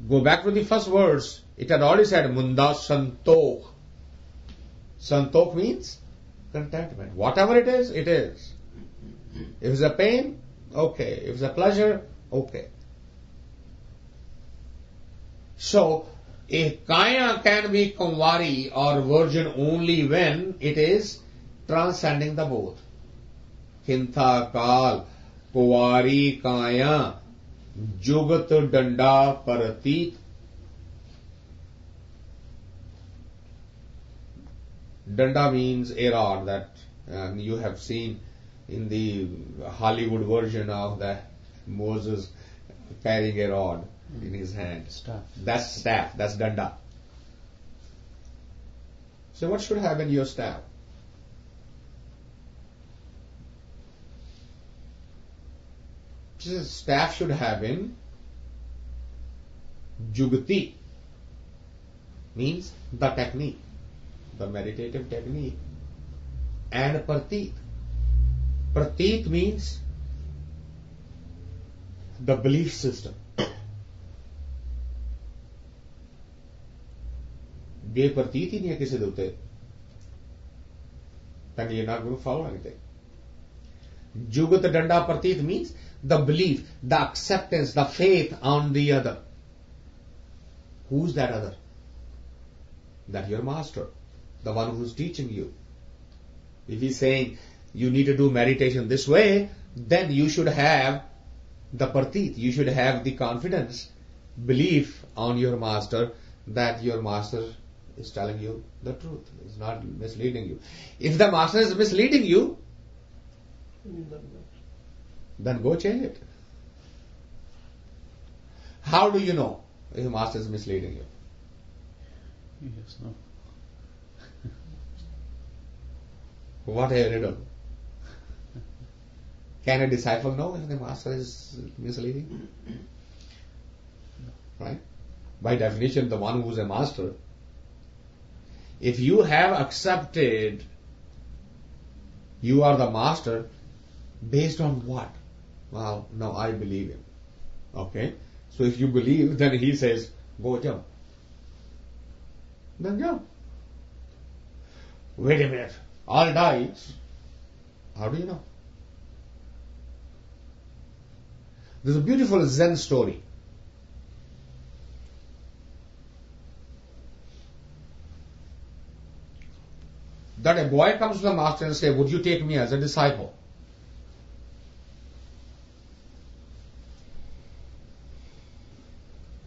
go back to the first verse. It had already said Munda Santokh. Santokh means contentment. Whatever it is, it is. If it's a pain, okay. If it's a pleasure, okay. So, a kaya can be Kumvari or virgin only when it is transcending the both. Kintha kal, Kumvari kaya, jugat danda paratit. Danda means a rod that you have seen in the Hollywood version of the Moses carrying a rod in his hand. Staff. That's staff. That's danda. So what should have in your staff? Staff should have in Jugati, means the technique, the meditative technique, and Pratit. Pratit means the belief system. They pratit hi nahi hai kisi de utte, then you're not going to follow anything. Jugat danda pratit means the belief, the acceptance, the faith on the other. Who's that other? That your master, the one who's teaching you. If he's saying you need to do meditation this way, then you should have the pratit, you should have the confidence, belief on your master that your master is telling you the truth, is not misleading you. If the master is misleading you, then go change it. How do you know if the master is misleading you? Yes, no. What a riddle. Can a disciple know if the master is misleading? Right? By definition, the one who is a master, if you have accepted you are the master, based on what? Well, no, I believe him. Okay? So if you believe, then he says, go jump. Then jump. Wait a minute. All dies. How do you know? There's a beautiful Zen story. That a boy comes to the master and says, would you take me as a disciple?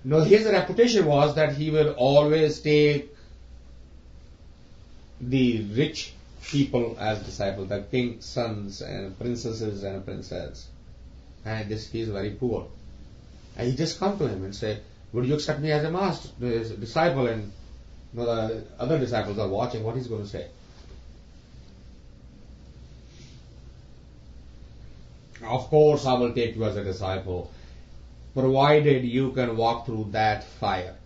No, his reputation was that he will always take the rich people as disciples, the king's sons and princesses and princesses. And this he is very poor. And he just come to him and say, would you accept me as a master, as a disciple? And the other disciples are watching what he's going to say. Of course I will take you as a disciple, provided you can walk through that fire.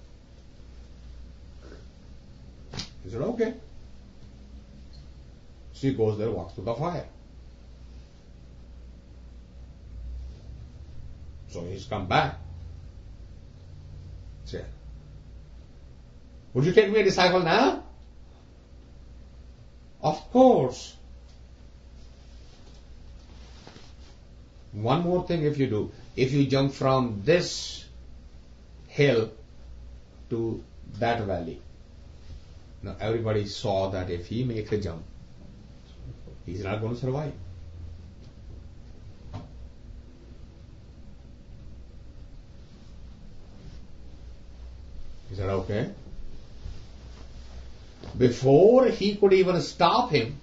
He said, okay. So he goes there, walks to the fire. So he's come back. Say, would you take me a disciple now? Of course. One more thing if you do. If you jump from this hill to that valley. Now everybody saw that if he makes a jump, he's not going to survive. He said, okay. Before he could even stop him,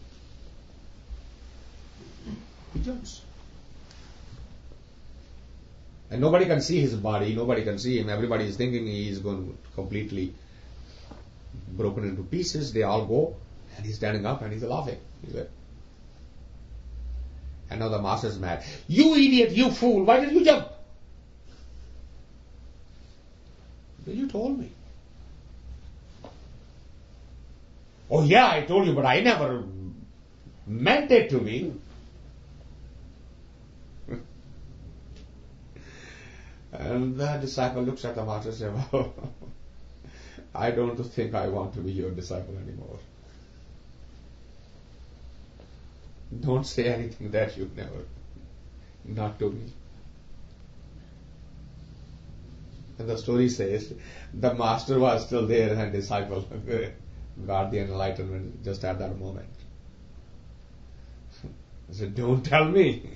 he jumps. And nobody can see his body, nobody can see him. Everybody is thinking he is going to completely broken into pieces. They all go, and he's standing up and he's laughing. He's like, and now the master is mad. You idiot, you fool, why did you jump? Well, you told me. Oh yeah, I told you, but I never meant it to be. And the disciple looks at the master and says, well, I don't think I want to be your disciple anymore. Don't say anything that you never, not to me. And the story says, the master was still there and disciple got the enlightenment just at that moment. I said, don't tell me.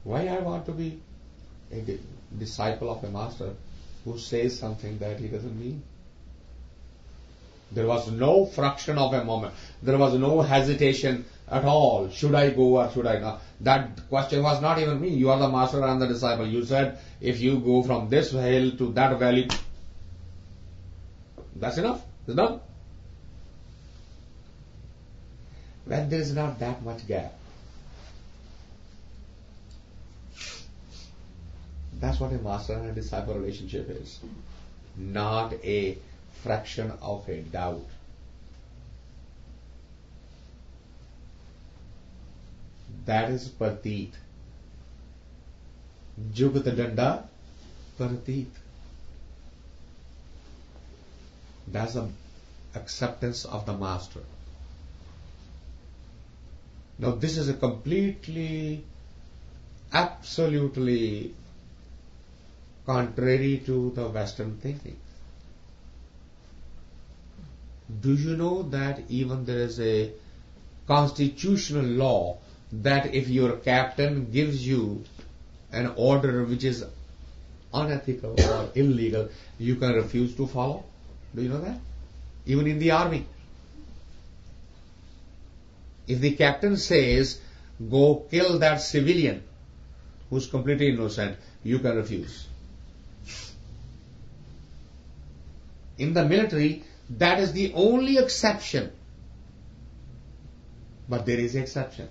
Why I want to be a disciple of a master who says something that he doesn't mean? There was no fraction of a moment. There was no hesitation at all. Should I go or should I not? That question was not even me. You are the master and the disciple. You said, if you go from this hill to that valley, that's enough. It's done. When there is not that much gap, that's what a master and a disciple relationship is. Not a fraction of a doubt. That is prateet. Jugat danda prateet. That's the acceptance of the master. Now this is a completely, absolutely contrary to the Western thinking. Do you know that even there is a constitutional law that if your captain gives you an order which is unethical or illegal, you can refuse to follow? Do you know that? Even in the army. If the captain says, go kill that civilian who's completely innocent, you can refuse. In the military, that is the only exception. But there is an exception.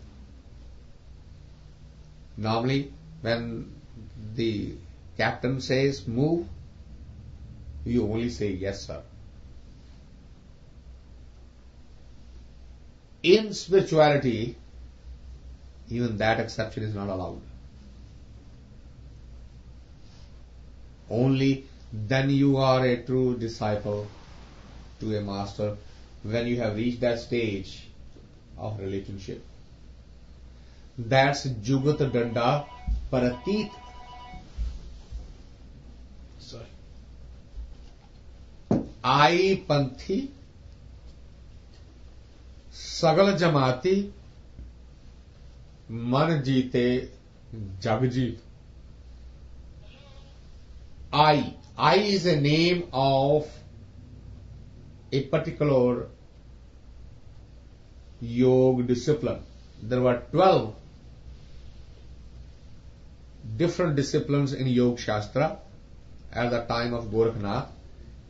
Normally, when the captain says move, you only say yes, sir. In spirituality, even that exception is not allowed. Only then you are a true disciple to a master, when you have reached that stage of relationship. That's Jugat Danda Paratit. Sorry. I Panthi Sagal Jamati Man Jeete Jagjeet. I is a name of a particular yoga discipline. There were 12 different disciplines in Yoga Shastra at the time of Gorakhnath,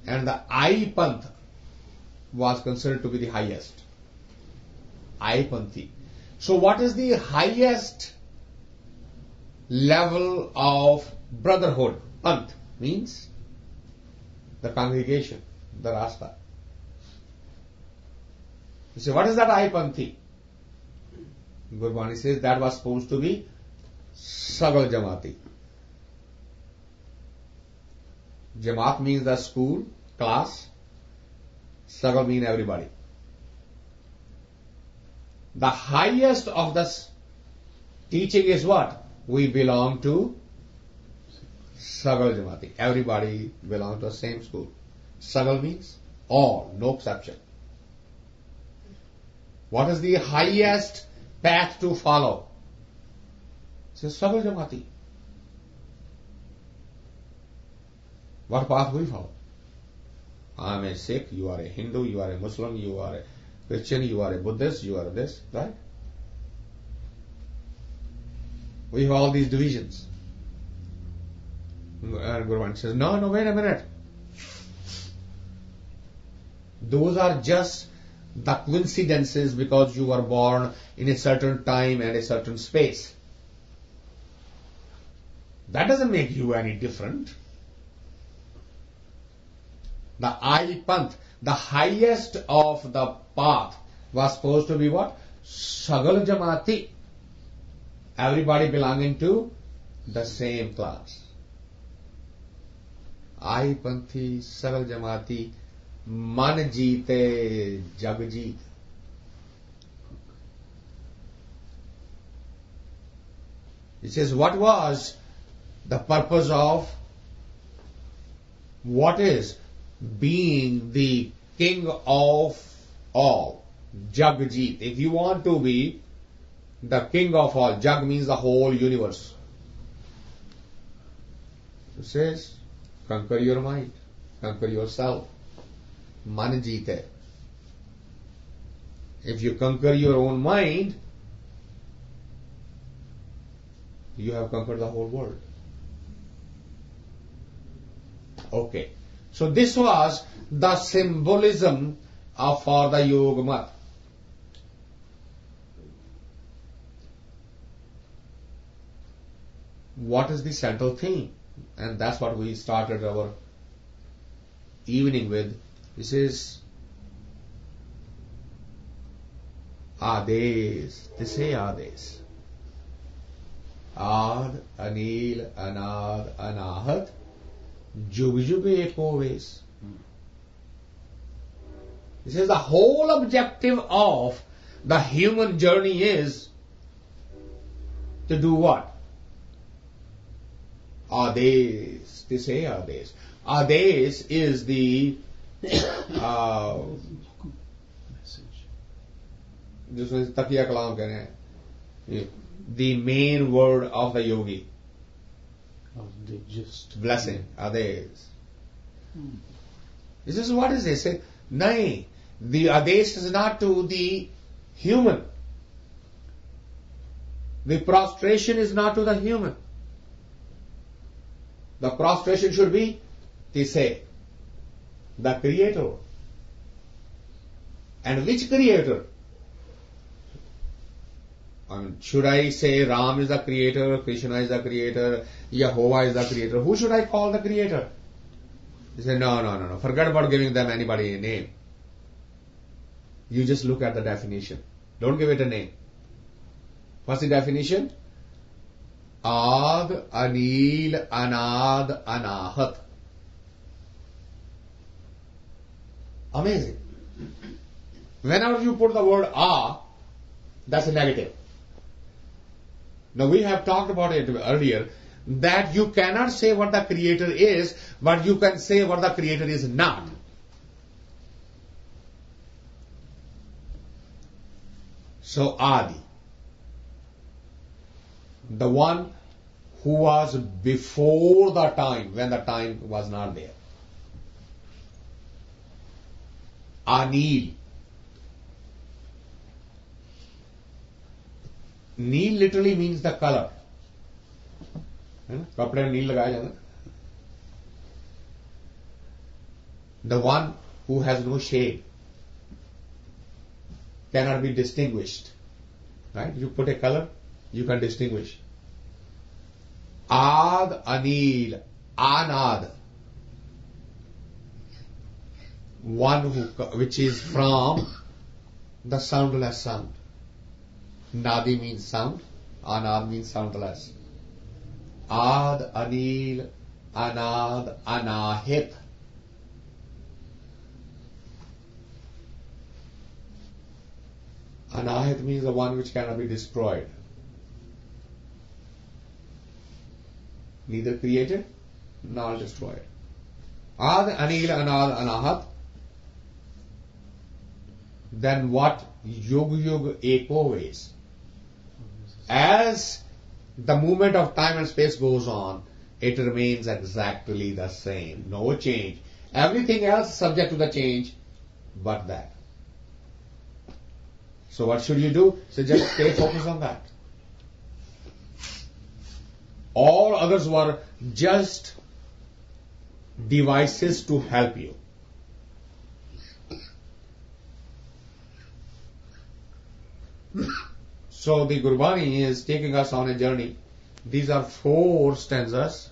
and the I Panth was considered to be the highest. I Panthi. So what is the highest level of brotherhood? Panth means the congregation, the Rasta. You say, what is that Aipanthi? Gurbani says that was supposed to be Sagal Jamati. Jamaat means the school, class. Sagal means everybody. The highest of the teaching is what? We belong to Sagal Jamati. Everybody belongs to the same school. Sagal means all, no exception. What is the highest path to follow? It says Sagal Jamati. What path we follow? I am a Sikh, you are a Hindu, you are a Muslim, you are a Christian, you are a Buddhist, you are this, right? We have all these divisions. And Guru says, no, wait a minute. Those are just the coincidences because you were born in a certain time and a certain space. That doesn't make you any different. The Panth, the highest of the path, was supposed to be what? Sagal Jamati. Everybody belonging to the same class. Panthi, Sagal Jamati, Man Jeete, Jag Jeet. It says, what was the purpose of what is being the king of all? Jagjit. If you want to be the king of all, Jag means the whole universe. It says, conquer your mind, conquer yourself. Man jeete. If you conquer your own mind, you have conquered the whole world. Okay. So this was the symbolism for the Yoga Mat. What is the central theme? And that's what we started our evening with. This is Ades. They say Ades. Ad, Anil, Anad, Anahat, Jug Jug Eko Ves. This is the whole objective of the human journey is to do what? Ades. They say Ades. Ades is the जिसमें तकिया कलाम कह रहे हैं, the main word of the yogi. They just Blessing. Ades. This is what is this? Nahin. The Ades is not to the human. The prostration is not to the human. The prostration should be Tise, the creator. And which creator? Should I say Ram is the creator, Krishna is the creator, Yehovah is the creator? Who should I call the creator? They say, no. Forget about giving them anybody a name. You just look at the definition. Don't give it a name. What's the definition? Ad, Anil, Anad, Anahat. Amazing. Whenever you put the word A, that's a negative. Now we have talked about it earlier that you cannot say what the creator is, but you can say what the creator is not. So Adi, the one who was before the time, when the time was not there. Anil. Neel literally means the color. कपड़े में नील लगाया जाता. The one who has no shade cannot be distinguished. Right? You put a color, you can distinguish. Ad, Anil, Anad. One who, which is from the soundless sound. Nadi means sound, Anad means soundless. Ad, Anil, Anad, Anahit. Anahit means the one which cannot be destroyed. Neither created nor destroyed. Ad, Anil, Anad, Anahat. Then what? Yug Yug Eko is. As the movement of time and space goes on, it remains exactly the same. No change. Everything else is subject to the change but that. So what should you do? So just stay focused on that. All others were just devices to help you. So the Gurbani is taking us on a journey. These are 4 stanzas.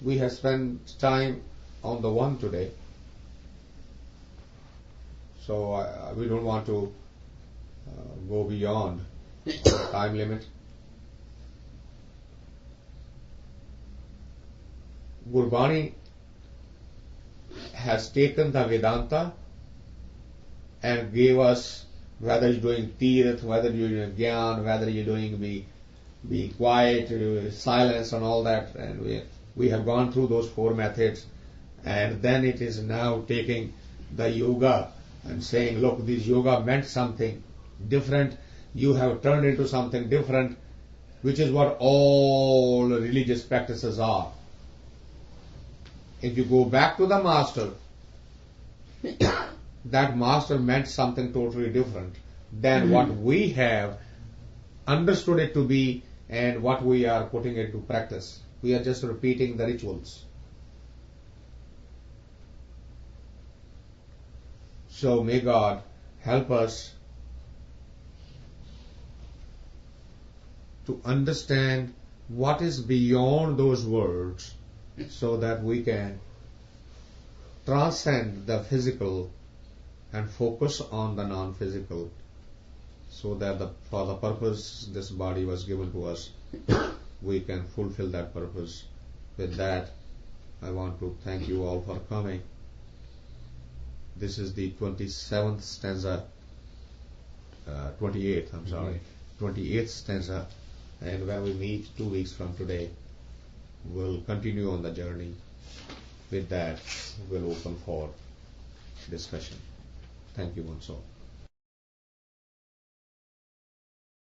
We have spent time on the one today. So we don't want to go beyond the time limit. Gurbani has taken the Vedanta and gave us, whether you're doing Tirth, whether you're doing Gyan, whether you're doing be quiet, silence and all that, and we have gone through those 4 methods, and then it is now taking the yoga and saying, look, this yoga meant something different, you have turned into something different, which is what all religious practices are. If you go back to the master, that master meant something totally different than what we have understood it to be and what we are putting into practice. We are just repeating the rituals. So may God help us to understand what is beyond those words so that we can transcend the physical and focus on the non-physical, so that for the purpose this body was given to us, we can fulfill that purpose. With that, I want to thank you all for coming. This is the 27th stanza, 28th, I'm sorry, 28th stanza, and when we meet 2 weeks from today, we'll continue on the journey. With that, we'll open for discussion. Thank you once all.